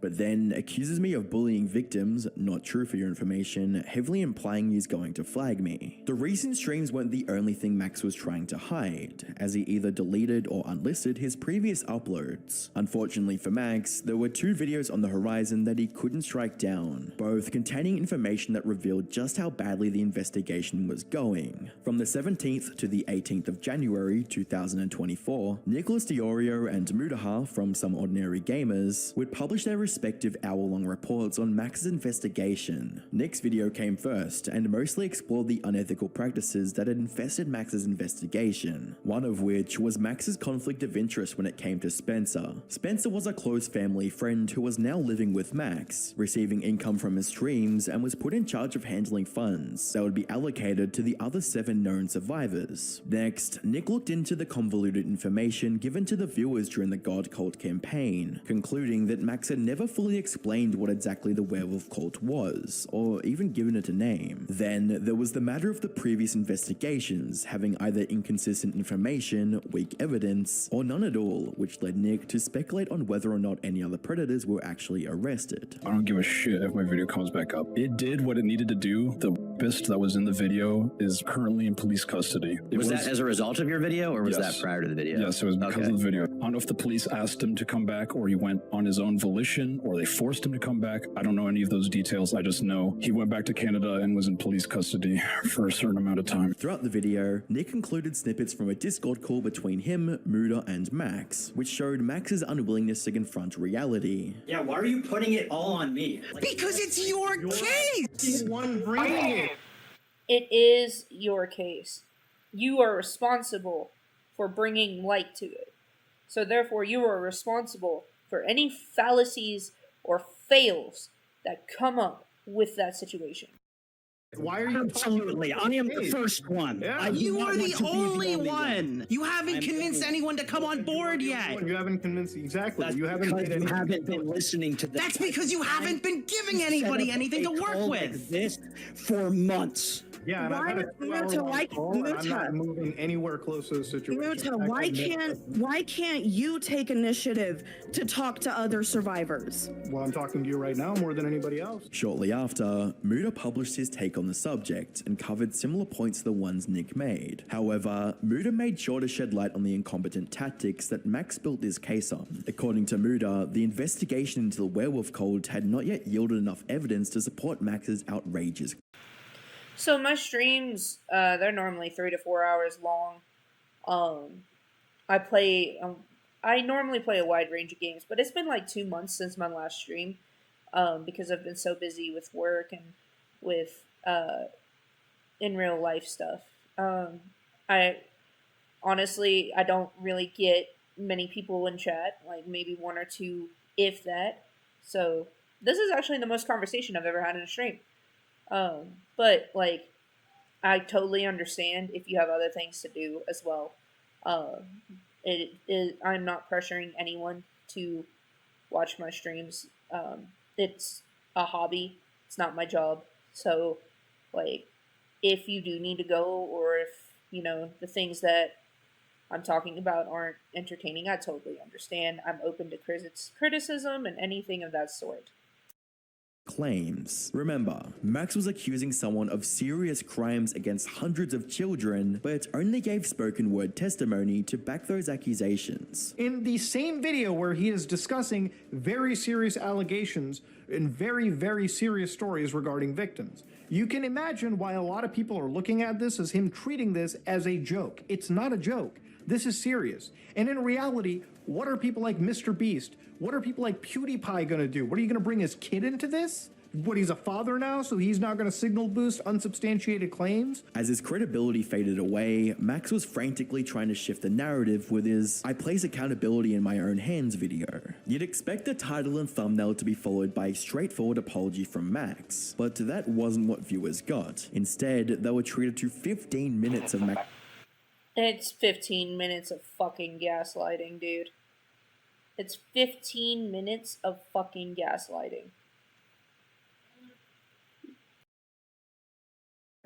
But then accuses me of bullying victims, not true for your information, heavily implying he's going to flag me. The recent streams weren't the only thing Max was trying to hide, as he either deleted or unlisted his previous uploads. Unfortunately for Max, there were 2 videos on the horizon that he couldn't strike down, both containing information that revealed just how badly the investigation was going. From the 17th to the 18th of January 2024, Nicholas Diorio and Mudaha from Some Ordinary Gamers would publish their respective hour-long reports on Max's investigation. Nick's video came first and mostly explored the unethical practices that had infested Max's investigation, one of which was Max's conflict of interest when it came to Spencer. Spencer was a close family friend who was now living with Max, receiving income from his streams, and was put in charge of handling funds that would be allocated to the other 7 known survivors. Next, Nick looked into the convoluted information given to the viewers during the God Cult campaign, concluding that Max had never fully explained what exactly the werewolf cult was, or even given it a name. Then, there was the matter of the previous investigations having either inconsistent information, weak evidence, or none at all, which led Nick to speculate on whether or not any other predators were actually arrested. I don't give a shit if my video comes back up. It did what it needed to do. The rapist that was in the video is currently in police custody. Was that as a result of your video, or was that prior to the video? Yes, it was because of the video. I don't know if the police asked him to come back, or he went on his own volition, or they forced him to come back. I don't know any of those details. I just know he went back to Canada and was in police custody for a certain amount of time. Throughout the video, Nick included snippets from a Discord call between him, Muda, and Max, which showed Max's unwillingness to confront reality. Yeah, why are you putting it all on me? Because it's your case! One bringing it. It is your case. You are responsible for bringing light to it. So therefore, you are responsible for any fallacies or fails that come up with that situation. Why are you Absolutely. I am the first one. Yeah. You are the only one. You haven't convinced anyone to come on board yet. You haven't convinced exactly. That's you haven't because made any. you haven't been listening to this. That's because you haven't been giving anybody anything to work with. This for months. Yeah, and I've had a 2-hour-long call, and I'm not moving anywhere close to the situation. Why can't you take initiative to talk to other survivors? Well, I'm talking to you right now more than anybody else. Shortly after, Muda published his take on the subject and covered similar points to the ones Nick made. However, Muda made sure to shed light on the incompetent tactics that Max built his case on. According to Muda, the investigation into the werewolf cult had not yet yielded enough evidence to support Max's outrageous. So my streams, they're normally 3 to 4 hours long. I normally play a wide range of games, but it's been like 2 months since my last stream, because I've been so busy with work and with in real life stuff. I don't really get many people in chat, like maybe 1 or 2, if that. So this is actually the most conversation I've ever had in a stream. But like, I totally understand if you have other things to do as well. I'm not pressuring anyone to watch my streams. It's a hobby. It's not my job. So, like, if you do need to go, or if, the things that I'm talking about aren't entertaining, I totally understand. I'm open to criticism and anything of that sort. Claims. Remember, Max was accusing someone of serious crimes against hundreds of children, but only gave spoken word testimony to back those accusations. In the same video where he is discussing very serious allegations and very, very serious stories regarding victims, you can imagine why a lot of people are looking at this as him treating this as a joke. It's not a joke. This is serious. And in reality, what are people like Mr. Beast? What are people like PewDiePie going to do? What are you going to bring his kid into this? What, he's a father now, so he's not going to signal boost unsubstantiated claims? As his credibility faded away, Max was frantically trying to shift the narrative with his "I place accountability in my own hands" video. You'd expect the title and thumbnail to be followed by a straightforward apology from Max, but that wasn't what viewers got. Instead, they were treated to 15 minutes of Max. It's 15 minutes of fucking gaslighting, dude. It's 15 minutes of fucking gaslighting.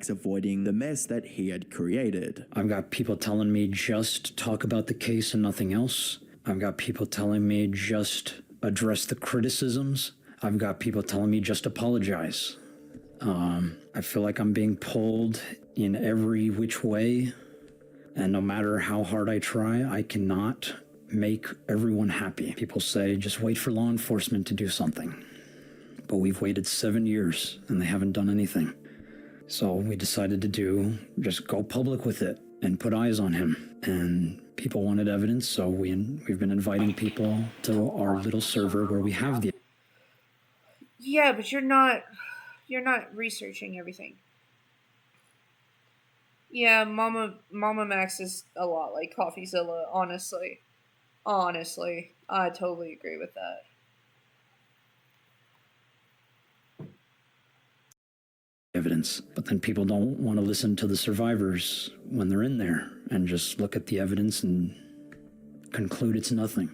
Avoiding the mess that he had created. I've got people telling me just talk about the case and nothing else. I've got people telling me just address the criticisms. I've got people telling me just apologize. I feel like I'm being pulled in every which way, and no matter how hard I try, I cannot make everyone happy. People say, just wait for law enforcement to do something. But we've waited 7 years and they haven't done anything. So we decided to just go public with it and put eyes on him. And people wanted evidence, so we've been inviting people to our little server where we have the... Yeah, but you're not researching everything. Yeah, Mamamax is a lot like CoffeeZilla, honestly. Honestly, I totally agree with that. Evidence, but then people don't want to listen to the survivors when they're in there and just look at the evidence and conclude it's nothing.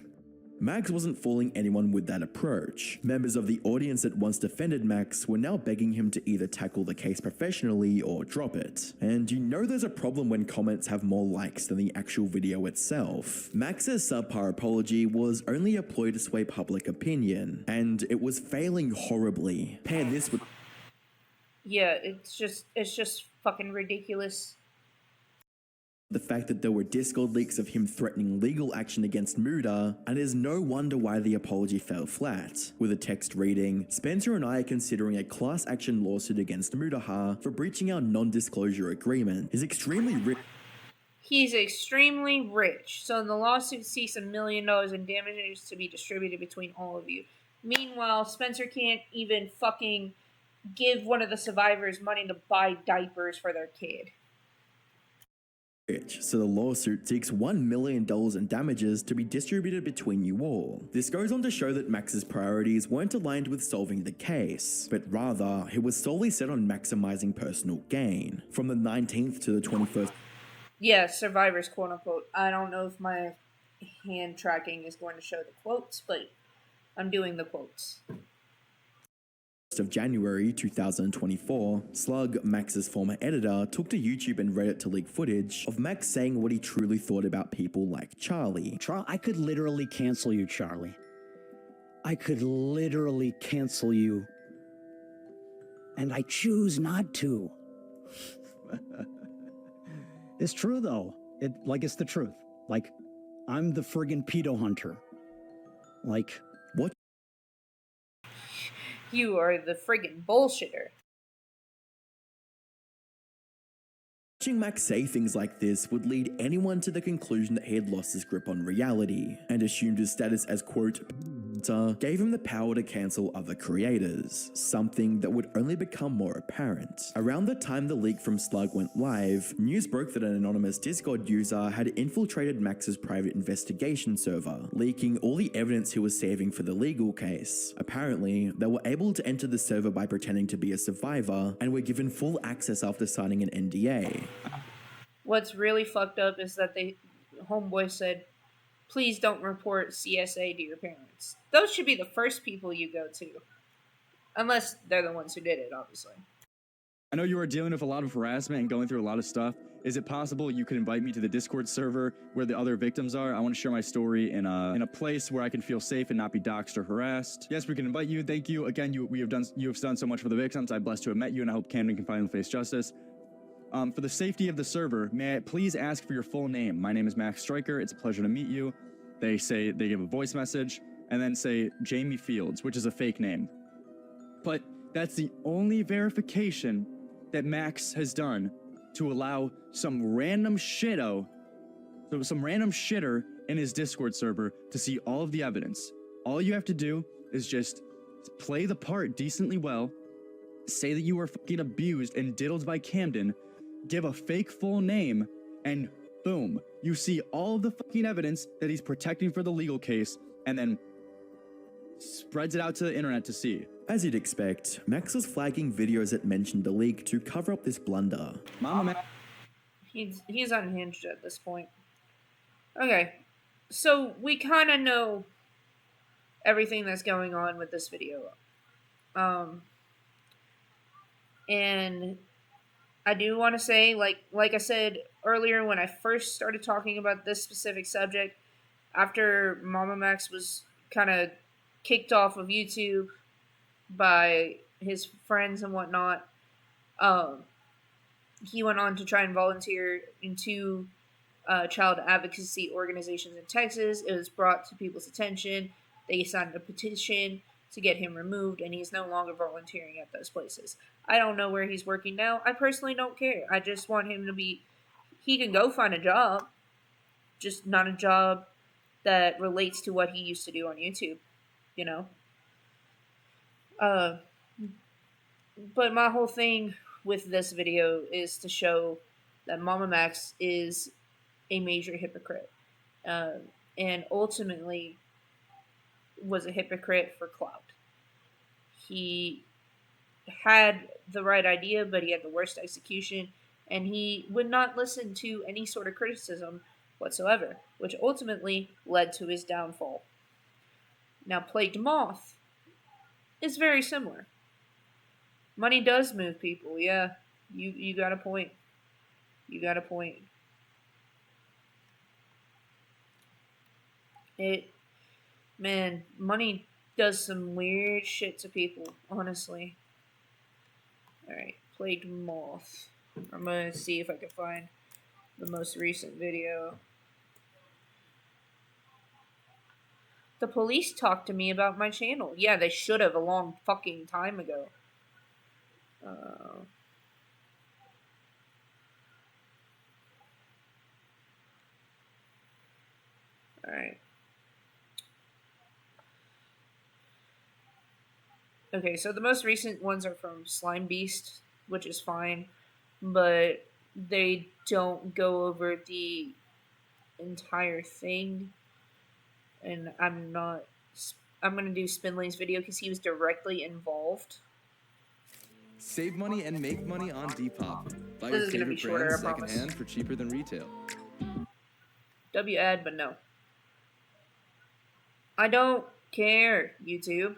Max wasn't fooling anyone with that approach. Members of the audience that once defended Max were now begging him to either tackle the case professionally or drop it. And you know there's a problem when comments have more likes than the actual video itself. Max's subpar apology was only a ploy to sway public opinion, and it was failing horribly. Pair this with... Yeah, it's just fucking ridiculous. The fact that there were Discord leaks of him threatening legal action against Muda, and it is no wonder why the apology fell flat, with a text reading, "Spencer and I are considering a class action lawsuit against Mudaha for breaching our non-disclosure agreement. Is extremely rich." He's extremely rich, so the lawsuit seeks $1 million in damages to be distributed between all of you. Meanwhile, Spencer can't even fucking give one of the survivors money to buy diapers for their kid. So the lawsuit seeks $1 million in damages to be distributed between you all. This goes on to show that Max's priorities weren't aligned with solving the case, but rather he was solely set on maximizing personal gain. From the 19th to the 21st... Yeah, survivors, quote unquote. I don't know if my hand tracking is going to show the quotes, but I'm doing the quotes. Of January 2024, Slug, Max's former editor, took to YouTube and Reddit to leak footage of Max saying what he truly thought about people like Charlie. I could literally cancel you, Charlie. I could literally cancel you. And I choose not to. It's true, though. It's the truth. Like, I'm the friggin' pedo hunter. Like... What? You are the friggin' bullshitter. Watching Max say things like this would lead anyone to the conclusion that he had lost his grip on reality, and assumed his status as, quote, gave him the power to cancel other creators, something that would only become more apparent. Around the time the leak from Slug went live, news broke that an anonymous Discord user had infiltrated Max's private investigation server, leaking all the evidence he was saving for the legal case. Apparently, they were able to enter the server by pretending to be a survivor, and were given full access after signing an NDA. What's really fucked up is that homeboy said, "Please don't report CSA to your parents." Those should be the first people you go to. Unless they're the ones who did it, obviously. I know you are dealing with a lot of harassment and going through a lot of stuff. Is it possible you could invite me to the Discord server where the other victims are? I want to share my story in a place where I can feel safe and not be doxxed or harassed. Yes, we can invite you. Thank you. Again, you have done so much for the victims. I'm blessed to have met you, and I hope Camden can finally face justice. For the safety of the server, may I please ask for your full name? My name is Max Stryker. It's a pleasure to meet you. They give a voice message and then say Jamie Fields, which is a fake name. But that's the only verification that Max has done to allow some random shitter in his Discord server to see all of the evidence. All you have to do is just play the part decently well, say that you were fucking abused and diddled by Camden, give a fake full name, and boom, you see all of the fucking evidence that he's protecting for the legal case, and then spreads it out to the internet to see. As you'd expect, Max was flagging videos that mentioned the leak to cover up this blunder. Mamamax. He's unhinged at this point. Okay, so we kind of know everything that's going on with this video. And I do want to say, like I said earlier when I first started talking about this specific subject, after Mamamax was kind of kicked off of YouTube by his friends and whatnot, he went on to try and volunteer in two child advocacy organizations in Texas. It was brought to people's attention. They signed a petition to get him removed, and he's no longer volunteering at those places. I don't know where he's working now. I personally don't care. I just want him to be... He can go find a job, just not a job that relates to what he used to do on YouTube, you know? Uh, but my whole thing with this video is to show that Mamamax is a major hypocrite, uh, and ultimately was a hypocrite for clout. He had the right idea, but he had the worst execution, and he would not listen to any sort of criticism whatsoever, which ultimately led to his downfall. Now, Plagued Moth is very similar. Money does move people, yeah. You got a point. You got a point. It, man, money does some weird shit to people, honestly. Alright, Plagued Moth. I'm gonna see if I can find the most recent video. The police talked to me about my channel. Yeah, they should have a long fucking time ago. Alright. Okay, so the most recent ones are from Slime Beast, which is fine, but they don't go over the entire thing. And I'm gonna do Spinley's video because he was directly involved. Save money and make money on Depop. Buy This your is gonna be favorite shorter, brands I promise. secondhand for cheaper than retail. W ad, but no. I don't care, YouTube.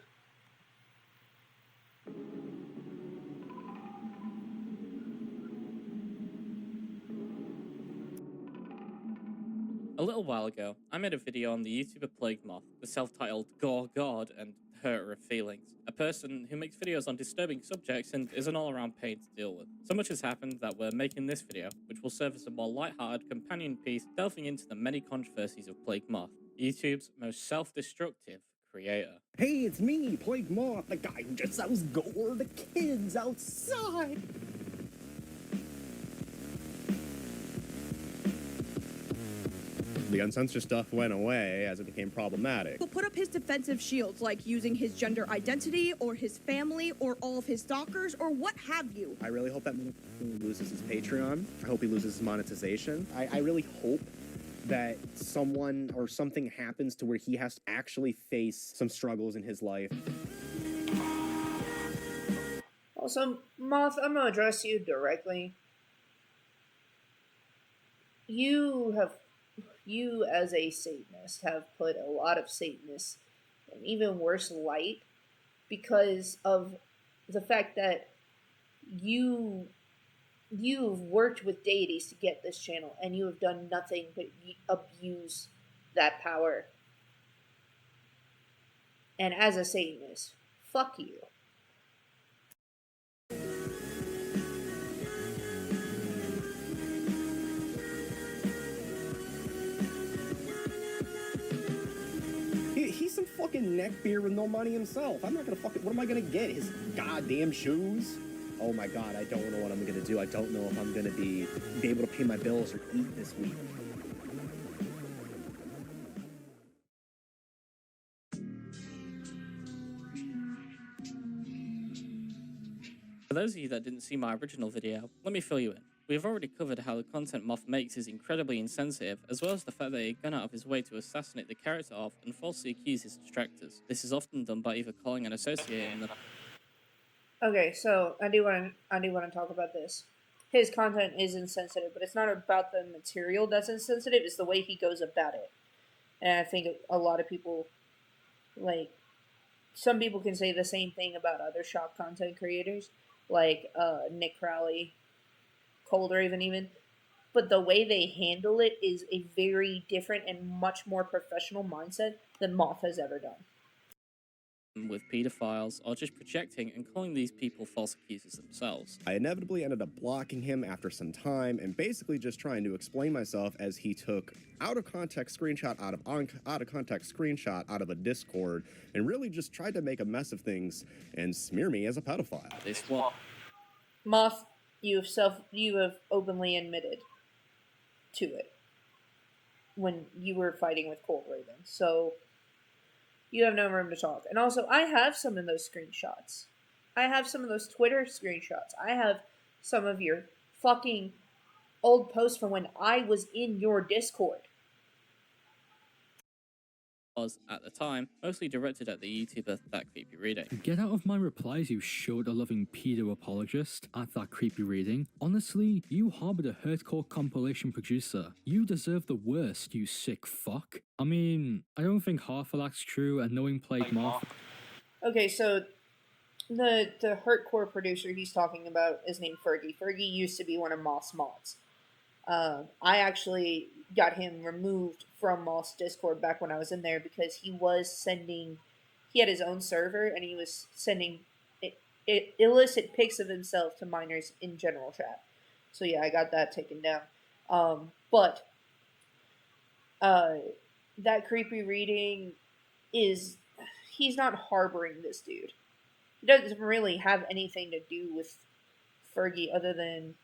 A little while ago, I made a video on the YouTuber Plague Moth, the self-titled Gore God and Hurter of Feelings, a person who makes videos on disturbing subjects and is an all-around pain to deal with. So much has happened that we're making this video, which will serve as a more light-hearted companion piece delving into the many controversies of Plague Moth, YouTube's most self-destructive creator. Hey, it's me, Plague Moth, the guy who just sells gore to kids outside. The uncensored stuff went away as it became problematic. He'll put up his defensive shields, like using his gender identity, or his family, or all of his stalkers, or what have you. I really hope that motherfucker loses his Patreon. I hope he loses his monetization. I really hope that someone or something happens to where he has to actually face some struggles in his life. Also, Moth, I'm gonna address you directly. You as a Satanist have put a lot of Satanists in even worse light because of the fact that you've worked with deities to get this channel, and you have done nothing but abuse that power. And as a Satanist, fuck you. He's some fucking neckbeard with no money himself. I'm not gonna fucking... What am I gonna get? His goddamn shoes? Oh my god, I don't know what I'm gonna do. I don't know if I'm gonna be able to pay my bills or eat this week. For those of you that didn't see my original video, let me fill you in. We have already covered how the content Moth makes is incredibly insensitive, as well as the fact that he'd gone out of his way to assassinate the character of and falsely accuse his detractors. This is often done by either calling an associate in the... Okay, so I do want to talk about this. His content is insensitive, but it's not about the material that's insensitive, it's the way he goes about it. And I think a lot of people, like, some people can say the same thing about other shop content creators, like Nick Crowley, Cold Raven even, but the way they handle it is a very different and much more professional mindset than Moth has ever done. With pedophiles, or just projecting and calling these people false accusers themselves. I inevitably ended up blocking him after some time and basically just trying to explain myself as he took out of context screenshot out of a Discord and really just tried to make a mess of things and smear me as a pedophile. This one. Moth, you have openly admitted to it when you were fighting with Cold Raven. So you have no room to talk. And also, I have some of those screenshots. I have some of those Twitter screenshots. I have some of your fucking old posts from when I was in your Discord. Was, at the time, mostly directed at the YouTuber That Creepy Reading. Get out of my replies, you shoulder-loving pedo apologist at That Creepy Reading. Honestly, you harbored a hardcore compilation producer. You deserve the worst, you sick fuck. I mean, I don't think half of that's true, and knowing Plague Moth... Okay, so the hurtcore producer he's talking about is named Fergie. Fergie used to be one of Moth's mods. I actually got him removed from Moth's Discord back when I was in there because he had his own server and he was sending illicit pics of himself to minors in general chat. So yeah, I got that taken down. But That Creepy Reading he's not harboring this dude. He doesn't really have anything to do with Fergie other than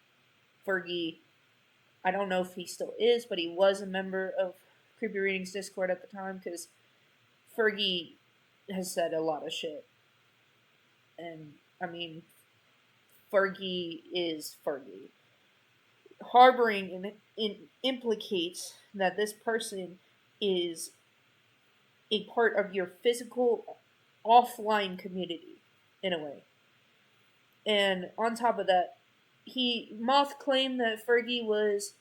Fergie. I don't know if he still is, but he was a member of Creepy Reading's Discord at the time because Fergie has said a lot of shit. And, I mean, Fergie is Fergie. Harboring implicates that this person is a part of your physical offline community, in a way. And on top of that, Moth claimed that Fergie was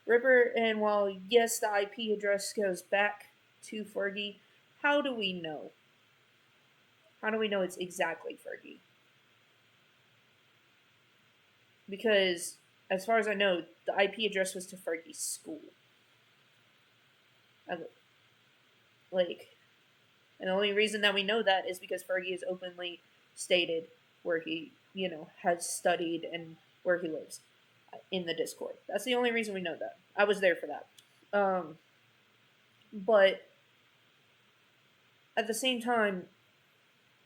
Ripper, and while yes, the IP address goes back to Fergie, how do we know? How do we know it's exactly Fergie? Because, as far as I know, the IP address was to Fergie's school. And the only reason that we know that is because Fergie has openly stated where he, has studied and where he lives in the Discord. That's the only reason we know that. I was there for that. But at the same time,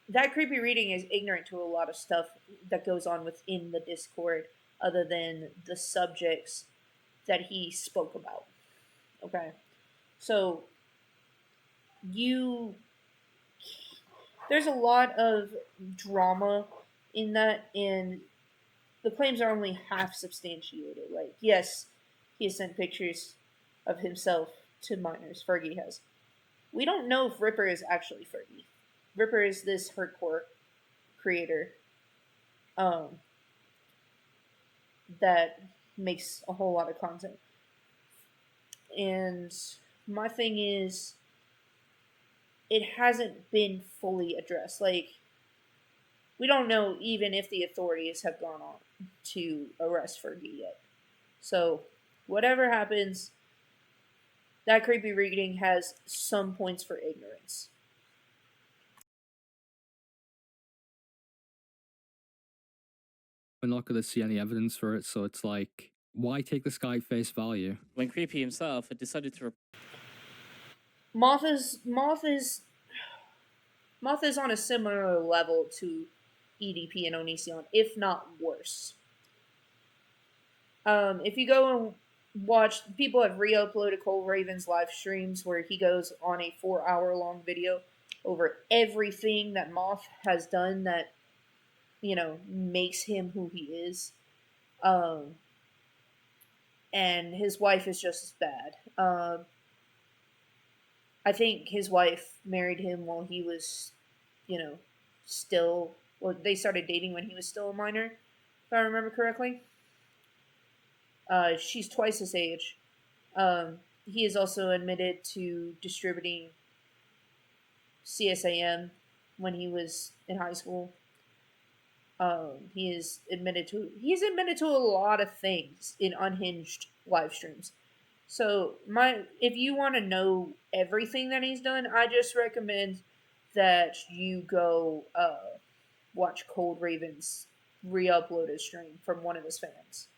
That Creepy Reading is ignorant to a lot of stuff that goes on within the Discord other than the subjects that he spoke about. Okay? So, there's a lot of drama in that, and the claims are only half substantiated. Like, yes, he has sent pictures of himself to minors. Fergie has. We don't know if Ripper is actually Fergie. Ripper is this hardcore creator that makes a whole lot of content. And my thing is, it hasn't been fully addressed. Like, we don't know even if the authorities have gone on to arrest Fergie yet. So, whatever happens, That Creepy Reading has some points for ignorance. We're not going to see any evidence for it, so it's like, why take this guy at face value? When Creepy himself had decided to... Moth is on a similar level to EDP and Onision, if not worse. If you go and watch, people have re-uploaded Cole Raven's live streams where he goes on a 4-hour-long video over everything that Moth has done that, makes him who he is. And his wife is just as bad. I think his wife married him while he was, they started dating when he was still a minor, if I remember correctly. She's twice his age. He is also admitted to distributing CSAM when he was in high school. He's admitted to a lot of things in unhinged live streams. So if you want to know everything that he's done, I just recommend that you go watch Cold Raven's re-uploaded stream from one of his fans.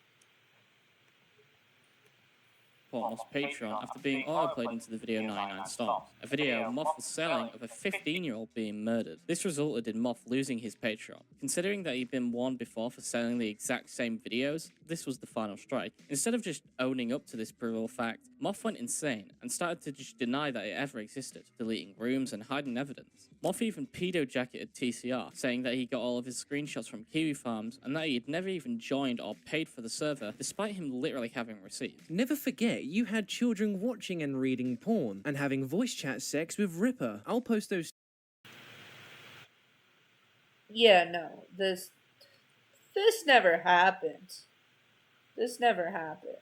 support Moth's Patreon after being autoplayed into the video 99 Stones, a video Moth was selling of a 15-year-old being murdered. This resulted in Moth losing his Patreon. Considering that he'd been warned before for selling the exact same videos, this was the final strike. Instead of just owning up to this brutal fact, Moth went insane and started to just deny that it ever existed, deleting rooms and hiding evidence. Moth even pedo-jacketed TCR, saying that he got all of his screenshots from Kiwi Farms and that he had never even joined or paid for the server, despite him literally having receipts. Never forget, you had children watching and reading porn and having voice chat sex with Ripper. I'll post those. Yeah, no, this never happened. This never happened,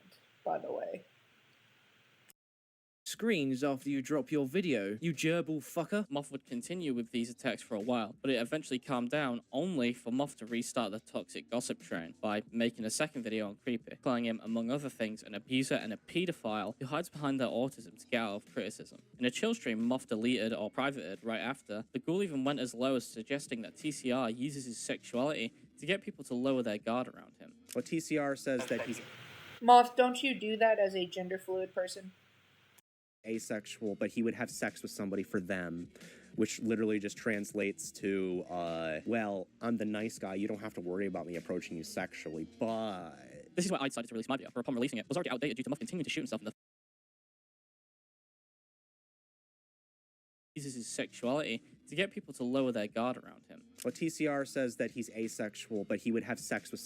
by the way. Screens after you drop your video, you gerbil fucker. Moth would continue with these attacks for a while, but it eventually calmed down, only for Moth to restart the toxic gossip train by making a second video on Creepy, calling him, among other things, an abuser and a pedophile who hides behind their autism to get out of criticism. In a chill stream Moth deleted or privated right after, the ghoul even went as low as suggesting that TCR uses his sexuality to get people to lower their guard around him. Well, TCR says that he's Moth, don't you do that as a gender fluid person? asexual, but he would have sex with somebody for them, which literally just translates to, well, I'm the nice guy, you don't have to worry about me approaching you sexually, but... This is why I decided to release my video, for upon releasing it, was already outdated due to Moth continuing to shoot himself in the uses his sexuality to get people to lower their guard around him. Well, TCR says that he's asexual, but he would have sex with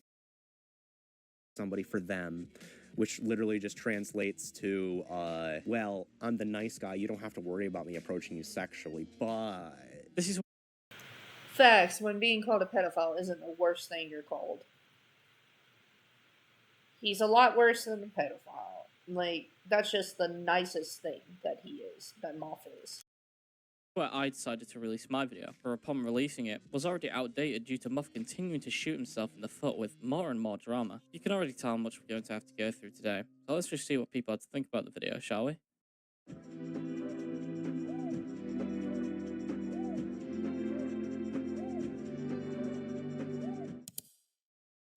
somebody for them, which literally just translates to, well, I'm the nice guy, you don't have to worry about me approaching you sexually, but... This is... Facts, when being called a pedophile isn't the worst thing you're called. He's a lot worse than a pedophile. Like, that's just the nicest thing that he is, that Moth is. Where I decided to release my video, for upon releasing it, was already outdated due to Moth continuing to shoot himself in the foot with more and more drama. You can already tell how much we're going to have to go through today, so let's just see what people had to think about the video, shall we?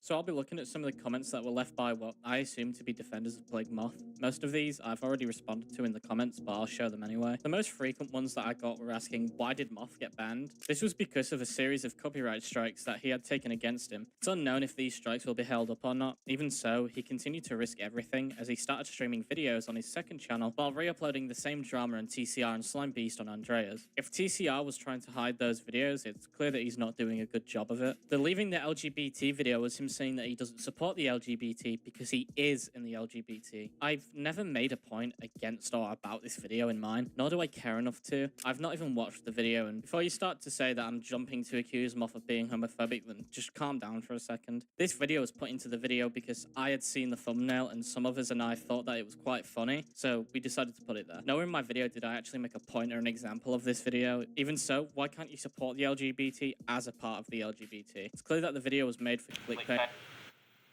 So I'll be looking at some of the comments that were left by what I assume to be defenders of Plague Moth. Most of these I've already responded to in the comments, but I'll show them anyway. The most frequent ones that I got were asking, why did Moth get banned? This was because of a series of copyright strikes that he had taken against him. It's unknown if these strikes will be held up or not. Even so, he continued to risk everything as he started streaming videos on his second channel while re-uploading the same drama and TCR and Slime Beast on Andrea's. If TCR was trying to hide those videos, it's clear that he's not doing a good job of it. The leaving the LGBT video was him saying that he doesn't support the LGBT because he is in the LGBT. I've never made a point against or about this video in mind, nor do I care enough to. I've not even watched the video, and before you start to say that I'm jumping to accuse Moth of being homophobic, then just calm down for a second. This video was put into the video because I had seen the thumbnail and some others and I thought that it was quite funny, so we decided to put it there. Nowhere in my video did I actually make a point or an example of this video. Even so, why can't you support the LGBT as a part of the LGBT? It's clear that the video was made for clickbait.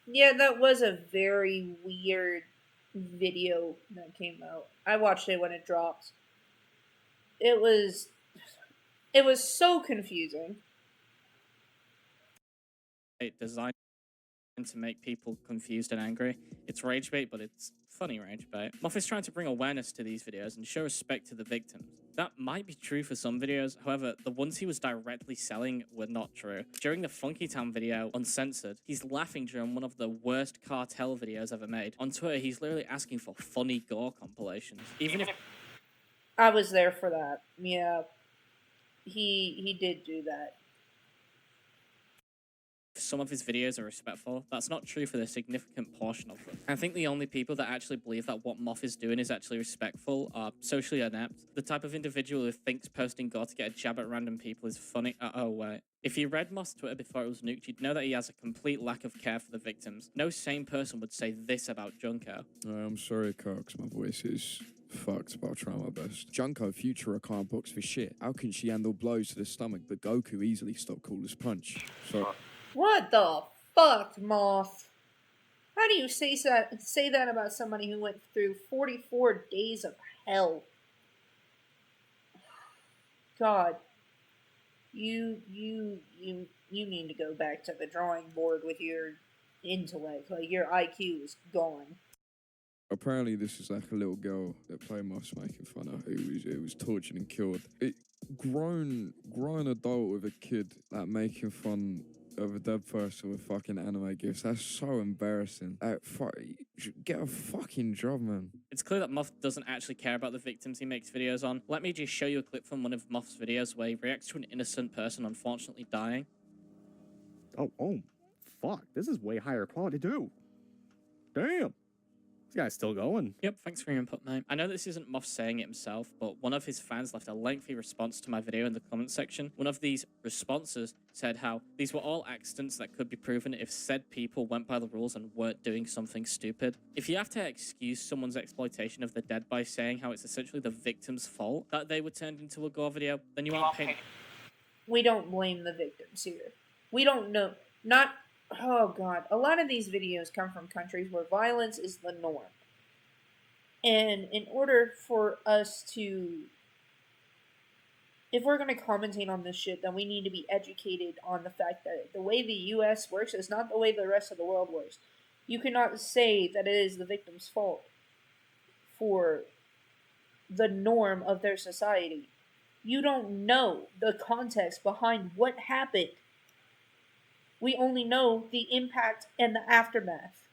Yeah, that was a very weird video that came out. I watched it when it dropped. It was so confusing. Designed to make people confused and angry. It's rage bait, but it's funny rage bait. Moth is trying to bring awareness to these videos and show respect to the victims. That might be true for some videos, however, the ones he was directly selling were not true. During the Funky Town video, Uncensored, he's laughing during one of the worst cartel videos ever made. On Twitter, he's literally asking for funny gore compilations. Even if... I was there for that. Yeah. He did do that. Some of his videos are respectful. That's not true for the significant portion of them. I think the only people that actually believe that what Moth is doing is actually respectful are socially inept. The type of individual who thinks posting gore to get a jab at random people is funny. Oh, wait. If you read Moth's Twitter before it was nuked, you'd know that he has a complete lack of care for the victims. No sane person would say this about Junko. I'm sorry, Cox. My voice is fucked, but I'll try my best. Junko Futura can't box for shit. How can she handle blows to the stomach, but Goku easily stopped Caller's punch? So... What the fuck, Moth? How do you say that about somebody who went through 44 days of hell? God. You need to go back to the drawing board with your intellect. Like, your IQ is gone. apparently this is like a little girl that Moth's making fun of, who was tortured and killed. Grown adult with a kid like making fun of a dead person with fucking anime gifs. That's so embarrassing. Get a fucking job, man. It's clear that Moth doesn't actually care about the victims he makes videos on. Let me just show you a clip from one of Moth's videos where he reacts to an innocent person unfortunately dying. Oh, fuck. This is way higher quality, too. Damn. This guy's still going. Yep, thanks for your input, mate. I know this isn't Moth saying it himself, but one of his fans left a lengthy response to my video in the comment section. One of these responses said how these were all accidents that could be proven if said people went by the rules and weren't doing something stupid. If you have to excuse someone's exploitation of the dead by saying how it's essentially the victim's fault that they were turned into a gore video, then you aren't paying. We don't blame the victims here. We don't know. Oh god, a lot of these videos come from countries where violence is the norm. And in order for us to, if we're going to commentate on this shit, then we need to be educated on the fact that the way the US works is not the way the rest of the world works. You cannot say that it is the victim's fault for the norm of their society. You don't know the context behind what happened. We only know the impact and the aftermath.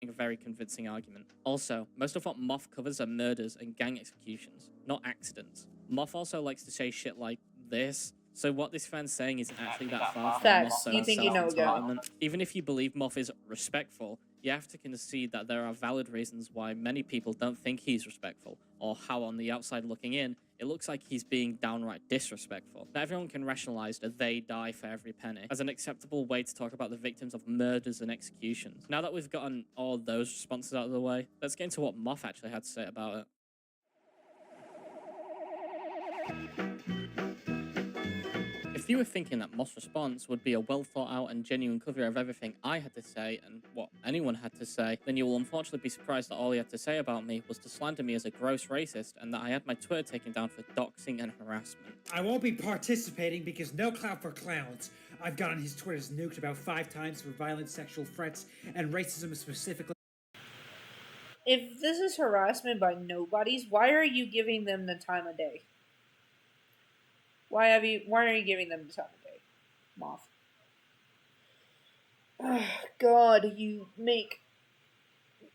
A very convincing argument. Also, most of what Moth covers are murders and gang executions, not accidents. Moth also likes to say shit like this, so what this fan's saying isn't actually that far from Facts. Moth's You think you know, self-entitlement. Even if you believe Moth is respectful, you have to concede that there are valid reasons why many people don't think he's respectful, or how on the outside looking in, it looks like he's being downright disrespectful. Not everyone can rationalize that they die for every penny as an acceptable way to talk about the victims of murders and executions. Now that we've gotten all those responses out of the way, let's get into what Moth actually had to say about it. If you were thinking that Moth's response would be a well thought out and genuine cover of everything I had to say and what anyone had to say, then you will unfortunately be surprised that all he had to say about me was to slander me as a gross racist and that I had my Twitter taken down for doxing and harassment. I won't be participating because no clout for clowns. I've gotten his Twitters nuked about 5 times for violent sexual threats and racism specifically. If this is harassment by nobodies, why are you giving them the time of day? Why are you giving them the time of day, Moth? God, you make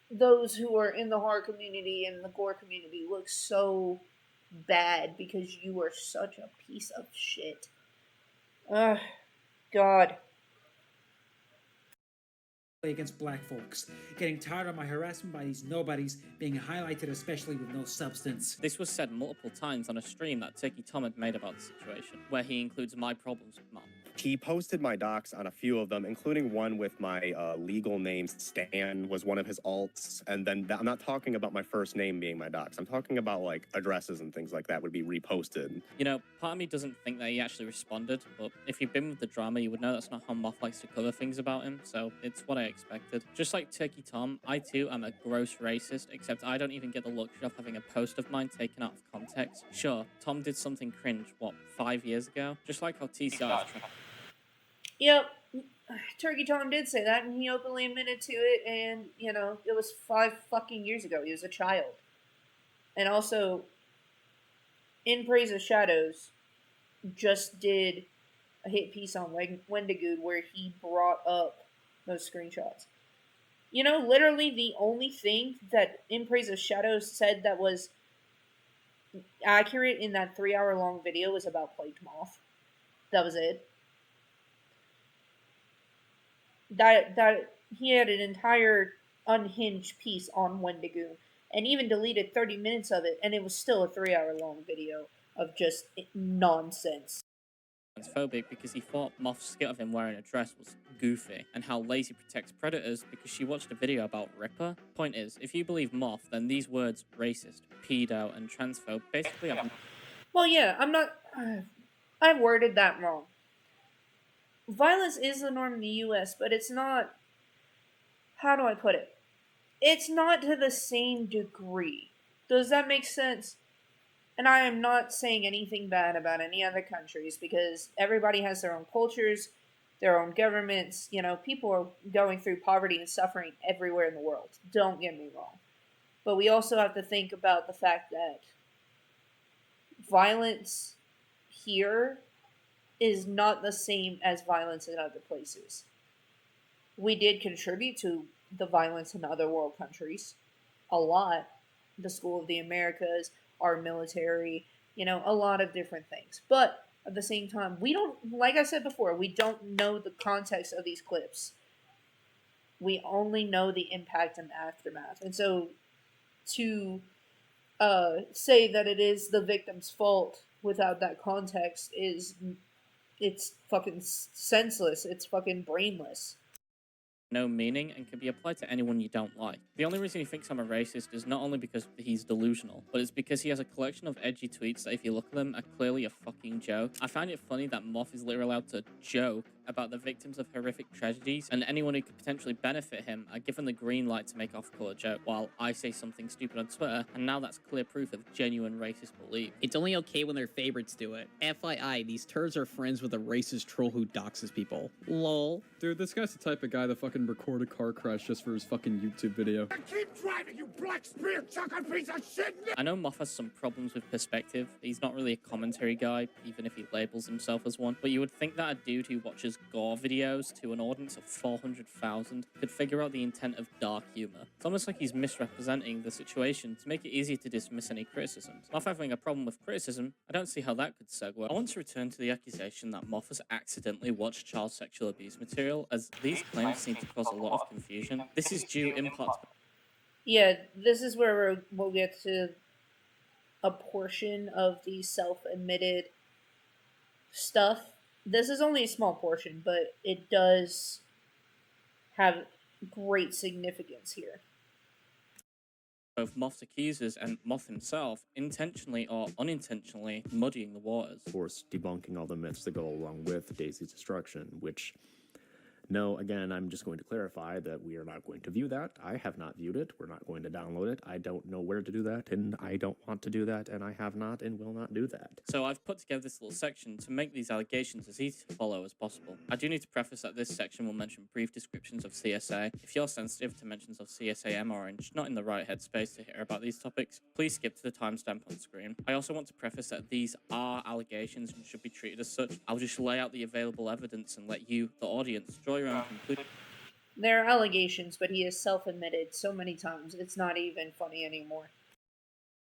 those who are in the horror community and the gore community look so bad because you are such a piece of shit. God. Against black folks. Getting tired of my harassment by these nobodies being highlighted, especially with no substance. This was said multiple times on a stream that Turkey Tom had made about the situation, where he includes my problems with Mom. He posted my docs on a few of them, including one with my legal name, Stan, was one of his alts. And then I'm not talking about my first name being my docs. I'm talking about like addresses and things like that would be reposted. You know, part of me doesn't think that he actually responded, but if you've been with the drama, you would know that's not how Moth likes to cover things about him, so it's what I expected. Just like Turkey Tom, I too am a gross racist, except I don't even get the luxury of having a post of mine taken out of context. Sure, Tom did something cringe, 5 years ago? Just like how TCR is trying. Yep, Turkey Tom did say that, and he openly admitted to it, and, you know, it was 5 fucking years ago. He was a child. And also, In Praise of Shadows just did a hit piece on Wendigood where he brought up those screenshots. You know, literally the only thing that In Praise of Shadows said that was accurate in that 3-hour-long video was about Plagued Moth. That was it. That he had an entire unhinged piece on Wendigoon, and even deleted 30 minutes of it, and it was still a 3-hour-long video of just nonsense. Transphobic because he thought Moth's skit of him wearing a dress was goofy, and how Lazy protects predators because she watched a video about Ripper. Point is, if you believe Moth, then these words racist, pedo, and transphobe basically have... Well, yeah, I worded that wrong. Violence is the norm in the US, but it's not... How do I put it? It's not to the same degree. Does that make sense? And I am not saying anything bad about any other countries, because everybody has their own cultures, their own governments. People are going through poverty and suffering everywhere in the world. Don't get me wrong. But we also have to think about the fact that violence here is not the same as violence in other places. We did contribute to the violence in other world countries a lot. The School of the Americas, our military, a lot of different things. But at the same time, we don't, like I said before, we don't know the context of these clips. We only know the impact and aftermath. And so to say that it is the victim's fault without that context it's fucking senseless. It's fucking brainless. No meaning and can be applied to anyone you don't like. The only reason he thinks I'm a racist is not only because he's delusional, but it's because he has a collection of edgy tweets that if you look at them are clearly a fucking joke. I find it funny that Moth is literally allowed to joke about the victims of horrific tragedies, and anyone who could potentially benefit him are given the green light to make off-color joke, while I say something stupid on Twitter, and now that's clear proof of genuine racist belief. It's only okay when their favorites do it. FYI, these turds are friends with a racist troll who doxes people. Lol. Dude, this guy's the type of guy that fucking record a car crash just for his fucking YouTube video. Keep driving, you black spear chucker piece of shit! I know Moth has some problems with perspective. He's not really a commentary guy, even if he labels himself as one. But you would think that a dude who watches gore videos to an audience of 400,000 could figure out the intent of dark humor. It's almost like he's misrepresenting the situation to make it easier to dismiss any criticisms. Moth having a problem with criticism, I don't see how that could segue. I want to return to the accusation that Moth has accidentally watched child sexual abuse material, as these claims seem to cause a lot of confusion. This is due in part to... Yeah, this is where we'll get to a portion of the self-admitted stuff. This is only a small portion, but it does have great significance here. Both Moth's accusers and Moth himself intentionally or unintentionally muddying the waters. Of course, debunking all the myths that go along with Daisy's destruction, which... No, again, I'm just going to clarify that we are not going to view that. I have not viewed it. We're not going to download it. I don't know where to do that, and I don't want to do that, and I have not and will not do that. So I've put together this little section to make these allegations as easy to follow as possible. I do need to preface that this section will mention brief descriptions of CSA. If you're sensitive to mentions of CSAM or not in the right headspace to hear about these topics, please skip to the timestamp on screen. I also want to preface that these are allegations and should be treated as such. I'll just lay out the available evidence and let you, the audience, draw your own conclusions. There are allegations, but he has self-admitted so many times, it's not even funny anymore.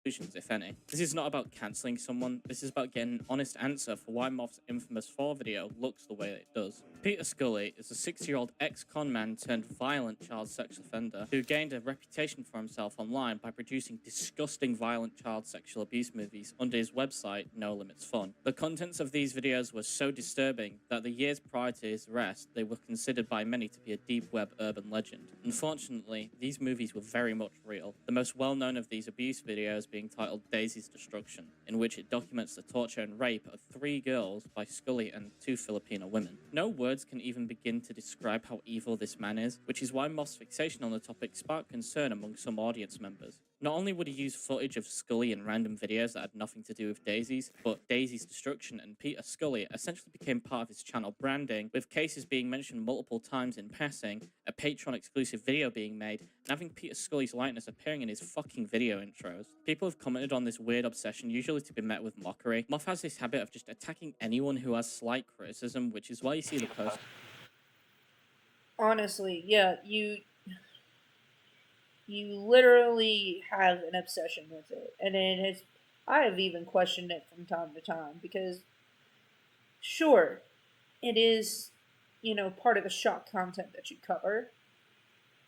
If any. This is not about cancelling someone, this is about getting an honest answer for why Moth's infamous 4 video looks the way it does. Peter Scully is a 6-year-old ex-con man turned violent child sex offender who gained a reputation for himself online by producing disgusting violent child sexual abuse movies under his website No Limits Fun. The contents of these videos were so disturbing that the years prior to his arrest they were considered by many to be a deep web urban legend. Unfortunately, these movies were very much real. The most well-known of these abuse videos being titled Daisy's Destruction, in which it documents the torture and rape of 3 girls by Scully and 2 Filipino women. No words can even begin to describe how evil this man is, which is why Moth's fixation on the topic sparked concern among some audience members. Not only would he use footage of Scully in random videos that had nothing to do with Daisy's, but Daisy's Destruction and Peter Scully essentially became part of his channel branding, with cases being mentioned multiple times in passing, a Patreon exclusive video being made, and having Peter Scully's likeness appearing in his fucking video intros. People have commented on this weird obsession, usually to be met with mockery. Moth has this habit of just attacking anyone who has slight criticism, which is why you see the post. Honestly, yeah, you literally have an obsession with it, and I have even questioned it from time to time, because sure, it is, part of the shock content that you cover,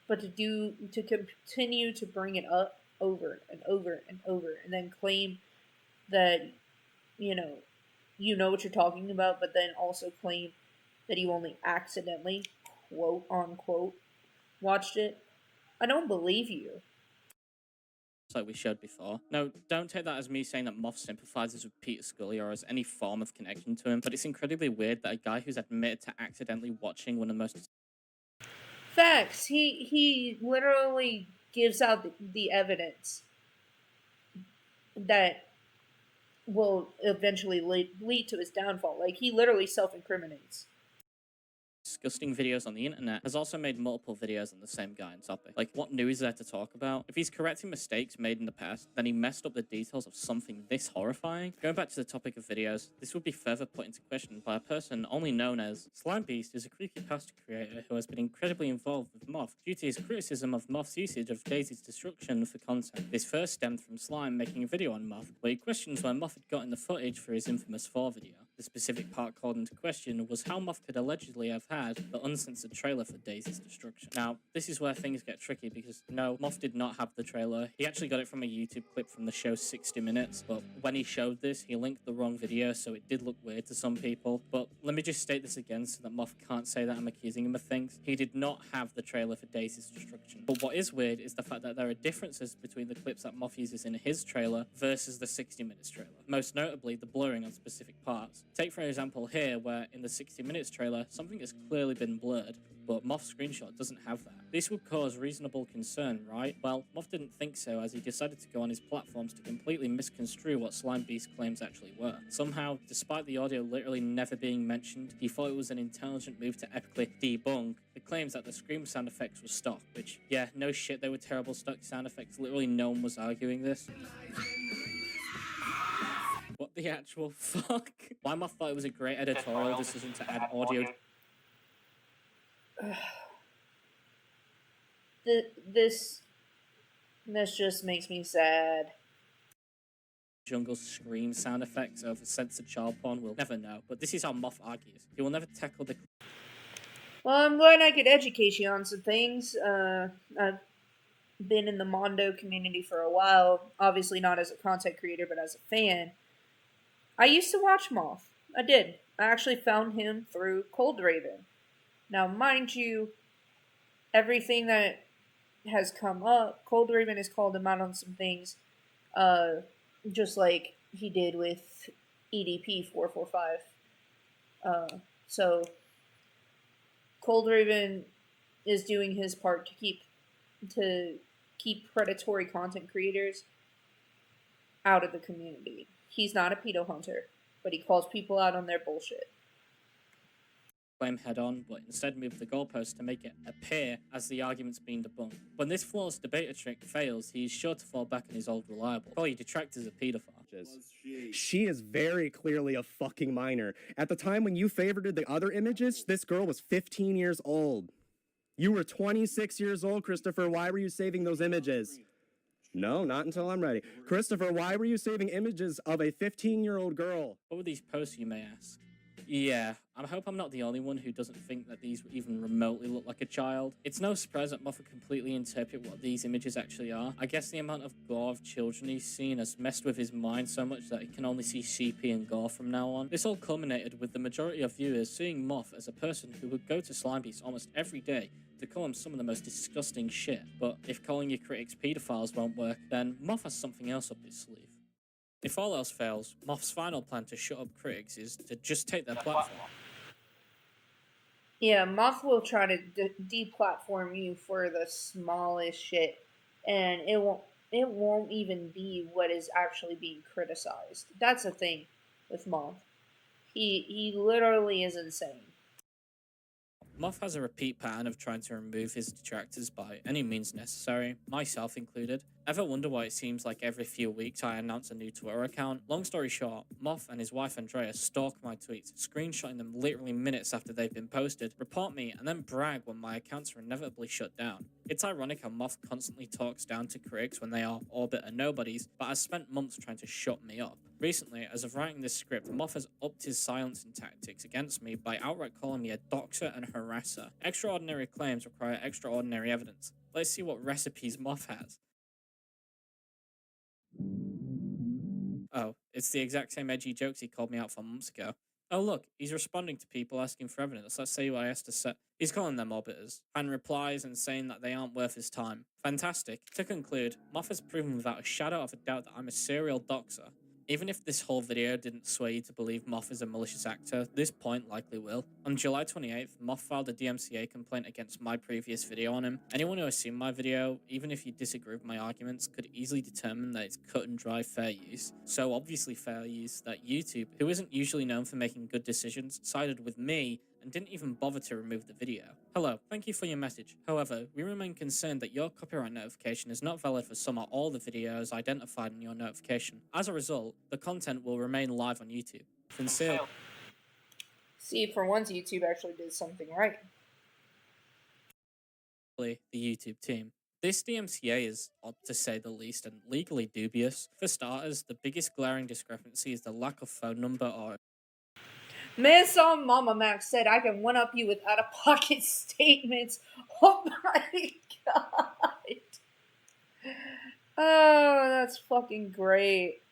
but to continue to bring it up over and over and over, and then claim that, you know what you're talking about, but then also claim that you only accidentally, quote unquote, watched it, I don't believe you. Like we showed before. No, don't take that as me saying that Moth sympathizes with Peter Scully or has any form of connection to him, but it's incredibly weird that a guy who's admitted to accidentally watching one of the most... Facts. He literally gives out the evidence that will eventually lead to his downfall. Like, he literally self-incriminates. disgusting videos on the internet, has also made multiple videos on the same guy and topic. Like, what new is there to talk about? If he's correcting mistakes made in the past, then he messed up the details of something this horrifying. Going back to the topic of videos, this would be further put into question by a person only known as Slime Beast, is a creepypasta creator who has been incredibly involved with Moth due to his criticism of Moth's usage of Daisy's destruction for content. This first stemmed from Slime making a video on Moth, where he questions where Moth had gotten the footage for his infamous 4 video. The specific part called into question was how Moth could allegedly have had the uncensored trailer for Daisy's destruction. Now, this is where things get tricky because no, Moth did not have the trailer. He actually got it from a YouTube clip from the show 60 Minutes, but when he showed this, he linked the wrong video, so it did look weird to some people. But let me just state this again so that Moth can't say that I'm accusing him of things. He did not have the trailer for Daisy's destruction. But what is weird is the fact that there are differences between the clips that Moth uses in his trailer versus the 60 Minutes trailer. Most notably, the blurring on specific parts. Take for example here, where in the 60 Minutes trailer, something has clearly been blurred, but Moth's screenshot doesn't have that. This would cause reasonable concern, right? Well, Moth didn't think so, as he decided to go on his platforms to completely misconstrue what Slime Beast's claims actually were. Somehow, despite the audio literally never being mentioned, he thought it was an intelligent move to epically debunk the claims that the scream sound effects were stock, which, yeah, no shit, they were terrible stock sound effects. Literally no one was arguing this. What the actual fuck? Why Moth thought it was a great editorial decision to add audio. This just makes me sad. Jungle scream sound effects over censored child porn, we'll never know. But this is how Moth argues. He will never tackle the... Well, I'm glad I could educate you on some things. I've been in the Mondo community for a while. Obviously not as a content creator, but as a fan. I used to watch Moth. I did. I actually found him through Cold Raven. Now, mind you, everything that has come up, Cold Raven has called him out on some things, just like he did with EDP 445. So, Cold Raven is doing his part to keep predatory content creators out of the community. He's not a pedo hunter, but he calls people out on their bullshit. Claim head on, but instead move the goalpost to make it appear as the argument's being debunked. When this flawless debater trick fails, he is sure to fall back on his old reliable. Call your detractors a pedophile. She is very clearly a fucking minor. At the time when you favorited the other images, this girl was 15 years old. You were 26 years old, Christopher. Why were you saving those images? No, not until I'm ready. Christopher, why were you saving images of a 15-year-old girl? What were these posts, you may ask? Yeah, I hope I'm not the only one who doesn't think that these even remotely look like a child. It's no surprise that Moth would completely interpret what these images actually are. I guess the amount of gore of children he's seen has messed with his mind so much that he can only see CP and gore from now on. This all culminated with the majority of viewers seeing Moth as a person who would go to Slime Beast almost every day to call him some of the most disgusting shit. But if calling your critics pedophiles won't work, then Moth has something else up his sleeve. If all else fails, Moth's final plan to shut up critics is to just take their platform. Yeah, Moth will try to deplatform you for the smallest shit, and it won't even be what is actually being criticized. That's the thing with Moth. He literally is insane. Moth has a repeat pattern of trying to remove his detractors by any means necessary, myself included. Ever wonder why it seems like every few weeks I announce a new Twitter account? Long story short, Moth and his wife Andrea stalk my tweets, screenshotting them literally minutes after they've been posted, report me, and then brag when my accounts are inevitably shut down. It's ironic how Moth constantly talks down to critics when they are all but nobodies, but has spent months trying to shut me up. Recently, as of writing this script, Moth has upped his silencing tactics against me by outright calling me a doxer and harasser. Extraordinary claims require extraordinary evidence. Let's see what recipes Moth has. Oh, it's the exact same edgy jokes he called me out for months ago. Oh look, he's responding to people asking for evidence. Let's see what I has to say. He's calling them orbiters, and replies and saying that they aren't worth his time. Fantastic. To conclude, Moth has proven without a shadow of a doubt that I'm a serial doxer. Even if this whole video didn't sway you to believe Moth is a malicious actor, this point likely will. On July 28th, Moth filed a DMCA complaint against my previous video on him. Anyone who has seen my video, even if you disagree with my arguments, could easily determine that it's cut and dry fair use. So obviously fair use that YouTube, who isn't usually known for making good decisions, sided with me and and didn't even bother to remove the video. Hello, thank you for your message. However, we remain concerned that your copyright notification is not valid for some or all the videos identified in your notification. As a result, the content will remain live on YouTube. Sincerely. See, for once, YouTube actually did something right. The YouTube team. This DMCA is odd to say the least and legally dubious. For starters, the biggest glaring discrepancy is the lack of phone number or Miss Mamamax said I can one-up you with out-of-pocket statements. Oh my god. Oh, that's fucking great.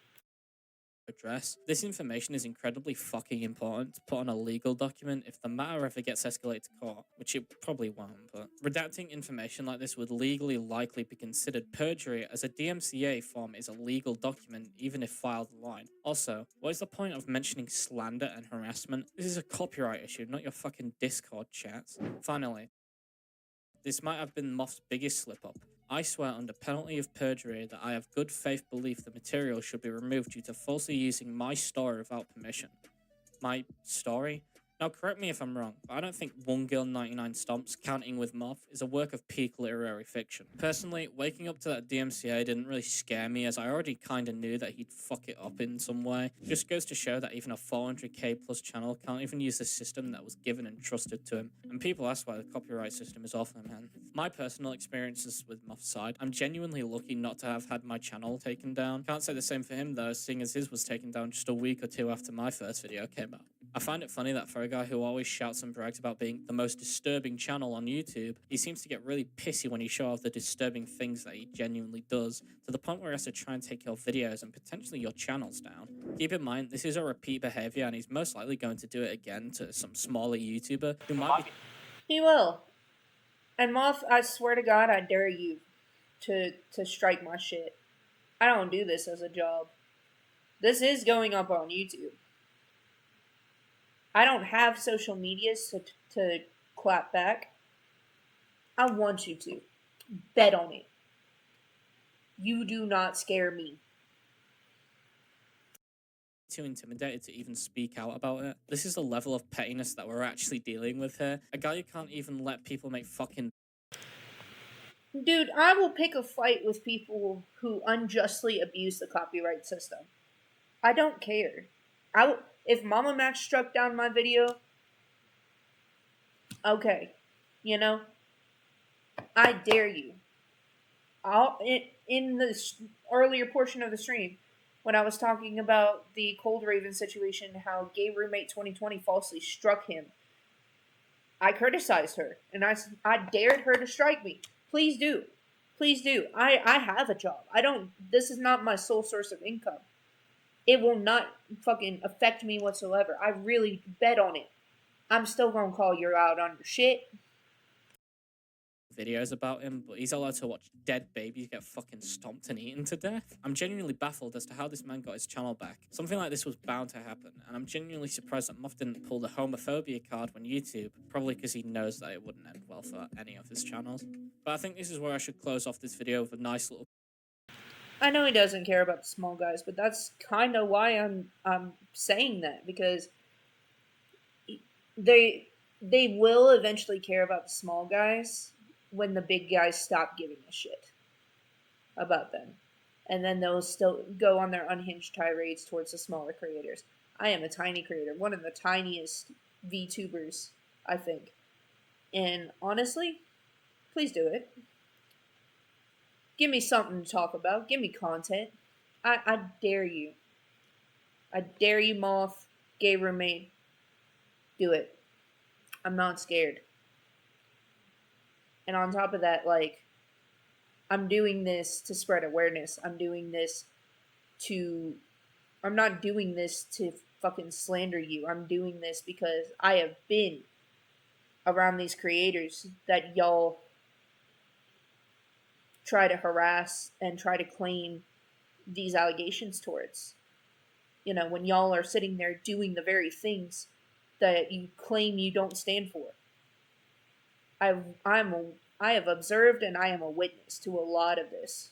address. This information is incredibly fucking important to put on a legal document if the matter ever gets escalated to court, which it probably won't, but redacting information like this would legally likely be considered perjury, as a DMCA form is a legal document even if filed online. Also, what is the point of mentioning slander and harassment? This is a copyright issue, not your fucking Discord chats. Finally, this might have been Moth's biggest slip-up. I swear under penalty of perjury that I have good faith belief the material should be removed due to falsely using my story without permission. My story? Now correct me if I'm wrong, but I don't think One Girl 99 Stomps, counting with Moth, is a work of peak literary fiction. Personally, waking up to that DMCA didn't really scare me, as I already kinda knew that he'd fuck it up in some way. Just goes to show that even a 400k plus channel can't even use the system that was given and trusted to him. And people ask why the copyright system is off them, man. My personal experiences with Moth's side, I'm genuinely lucky not to have had my channel taken down. Can't say the same for him though, seeing as his was taken down just a week or two after my first video came out. I find it funny that for a guy who always shouts and brags about being the most disturbing channel on YouTube, he seems to get really pissy when you show off the disturbing things that he genuinely does, to the point where he has to try and take your videos and potentially your channels down. Keep in mind, this is a repeat behavior and he's most likely going to do it again to some smaller YouTuber who might be... He will. And Moth, I swear to God, I dare you to strike my shit. I don't do this as a job. This is going up on YouTube. I don't have social medias to clap back. I want you to. Bet on it. You do not scare me. Too intimidated to even speak out about it. This is the level of pettiness that we're actually dealing with here. A guy who can't even let people make fucking... Dude, I will pick a fight with people who unjustly abuse the copyright system. I don't care. If Mamamax struck down my video, okay, you know, I dare you. In the earlier portion of the stream, when I was talking about the Cold Raven situation, how Gay Roommate 2020 falsely struck him, I criticized her, and I dared her to strike me. Please do. Please do. I have a job. This is not my sole source of income. It will not fucking affect me whatsoever. I really bet on it. I'm still gonna call you out on your shit. Videos about him, but he's allowed to watch dead babies get fucking stomped and eaten to death. I'm genuinely baffled as to how this man got his channel back. Something like this was bound to happen, and I'm genuinely surprised that Moth didn't pull the homophobia card when YouTube, probably because he knows that it wouldn't end well for any of his channels. But I think this is where I should close off this video with a nice little... I know he doesn't care about the small guys, but that's kind of why I'm saying that, because they will eventually care about the small guys when the big guys stop giving a shit about them, and then they'll still go on their unhinged tirades towards the smaller creators. I am a tiny creator, one of the tiniest VTubers, I think, and honestly, please do it. Give me something to talk about. Give me content. I dare you. I dare you, Moth, Gay Roommate. Do it. I'm not scared. And on top of that, like, I'm doing this to spread awareness. I'm not doing this to fucking slander you. I'm doing this because I have been around these creators that y'all try to harass and try to claim these allegations towards. You know, when y'all are sitting there doing the very things that you claim you don't stand for. I have observed and I am a witness to a lot of this.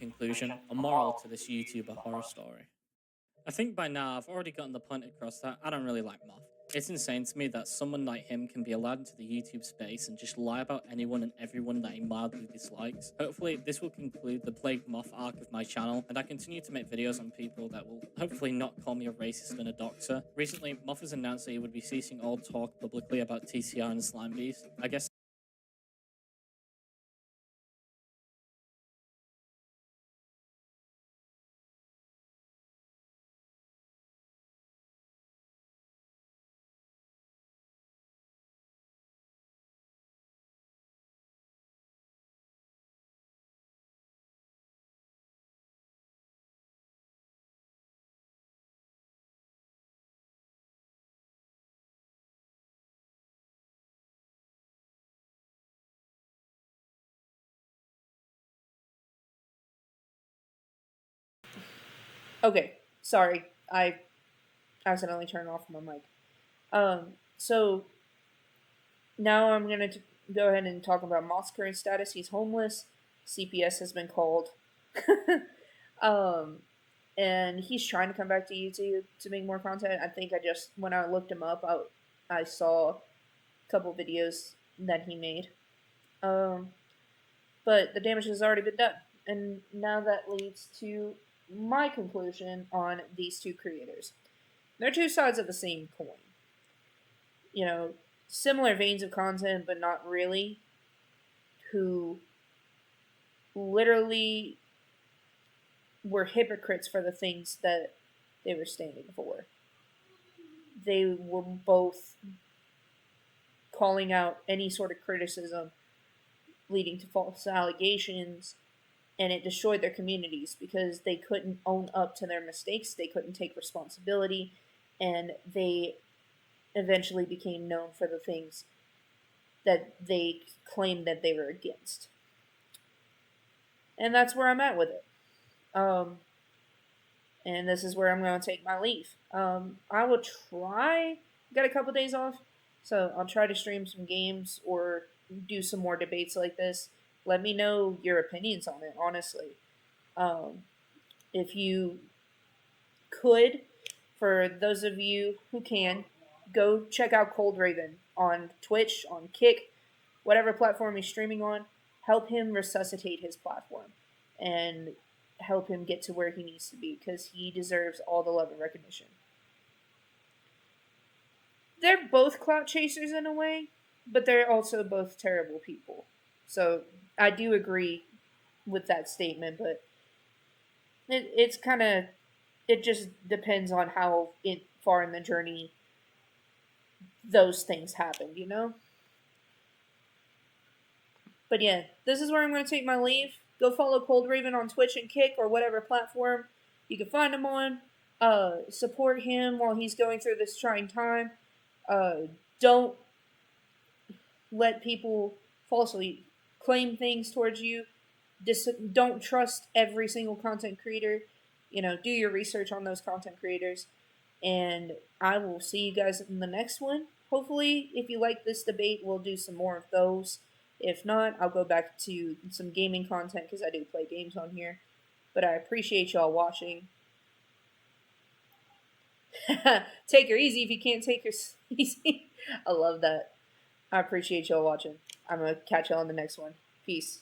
Conclusion, a moral to this YouTuber horror story. I think by now I've already gotten the point across that I don't really like Moth. It's insane to me that someone like him can be allowed into the YouTube space and just lie about anyone and everyone that he mildly dislikes. Hopefully, this will conclude the Plague Moth arc of my channel, and I continue to make videos on people that will hopefully not call me a racist and a doxer. Recently, Moth has announced that he would be ceasing all talk publicly about TCR and slime bees. I guess Okay, sorry, I accidentally turned off my mic. So now I'm gonna go ahead and talk about Moth's current status. He's homeless. CPS has been called. um, and he's trying to come back to YouTube to make more content. I think when I looked him up, I saw a couple videos that he made. But the damage has already been done. And now that leads to my conclusion on these two creators. They're two sides of the same coin. You know, similar veins of content, but not really. Who literally were hypocrites for the things that they were standing for. They were both calling out any sort of criticism leading to false allegations, and it destroyed their communities because they couldn't own up to their mistakes, they couldn't take responsibility, and they eventually became known for the things that they claimed that they were against. And that's where I'm at with it. And this is where I'm going to take my leave. I will try, got a couple days off, so I'll try to stream some games or do some more debates like this. Let me know your opinions on it, honestly. If you could, for those of you who can, go check out Cold Raven on Twitch, on Kick, whatever platform he's streaming on. Help him resuscitate his platform and help him get to where he needs to be, because he deserves all the love and recognition. They're both clout chasers in a way, but they're also both terrible people. So I do agree with that statement, but it's kind of, it just depends on how far in the journey those things happened, you know? But yeah, this is where I'm going to take my leave. Go follow Cold Raven on Twitch and Kick or whatever platform you can find him on. Support him while he's going through this trying time. Don't let people falsely claim things towards you. Don't trust every single content creator. You know, do your research on those content creators. And I will see you guys in the next one. Hopefully, if you like this debate, we'll do some more of those. If not, I'll go back to some gaming content because I do play games on here. But I appreciate y'all watching. Take her easy if you can't take her easy. I love that. I appreciate y'all watching. I'm going to catch y'all in the next one. Peace.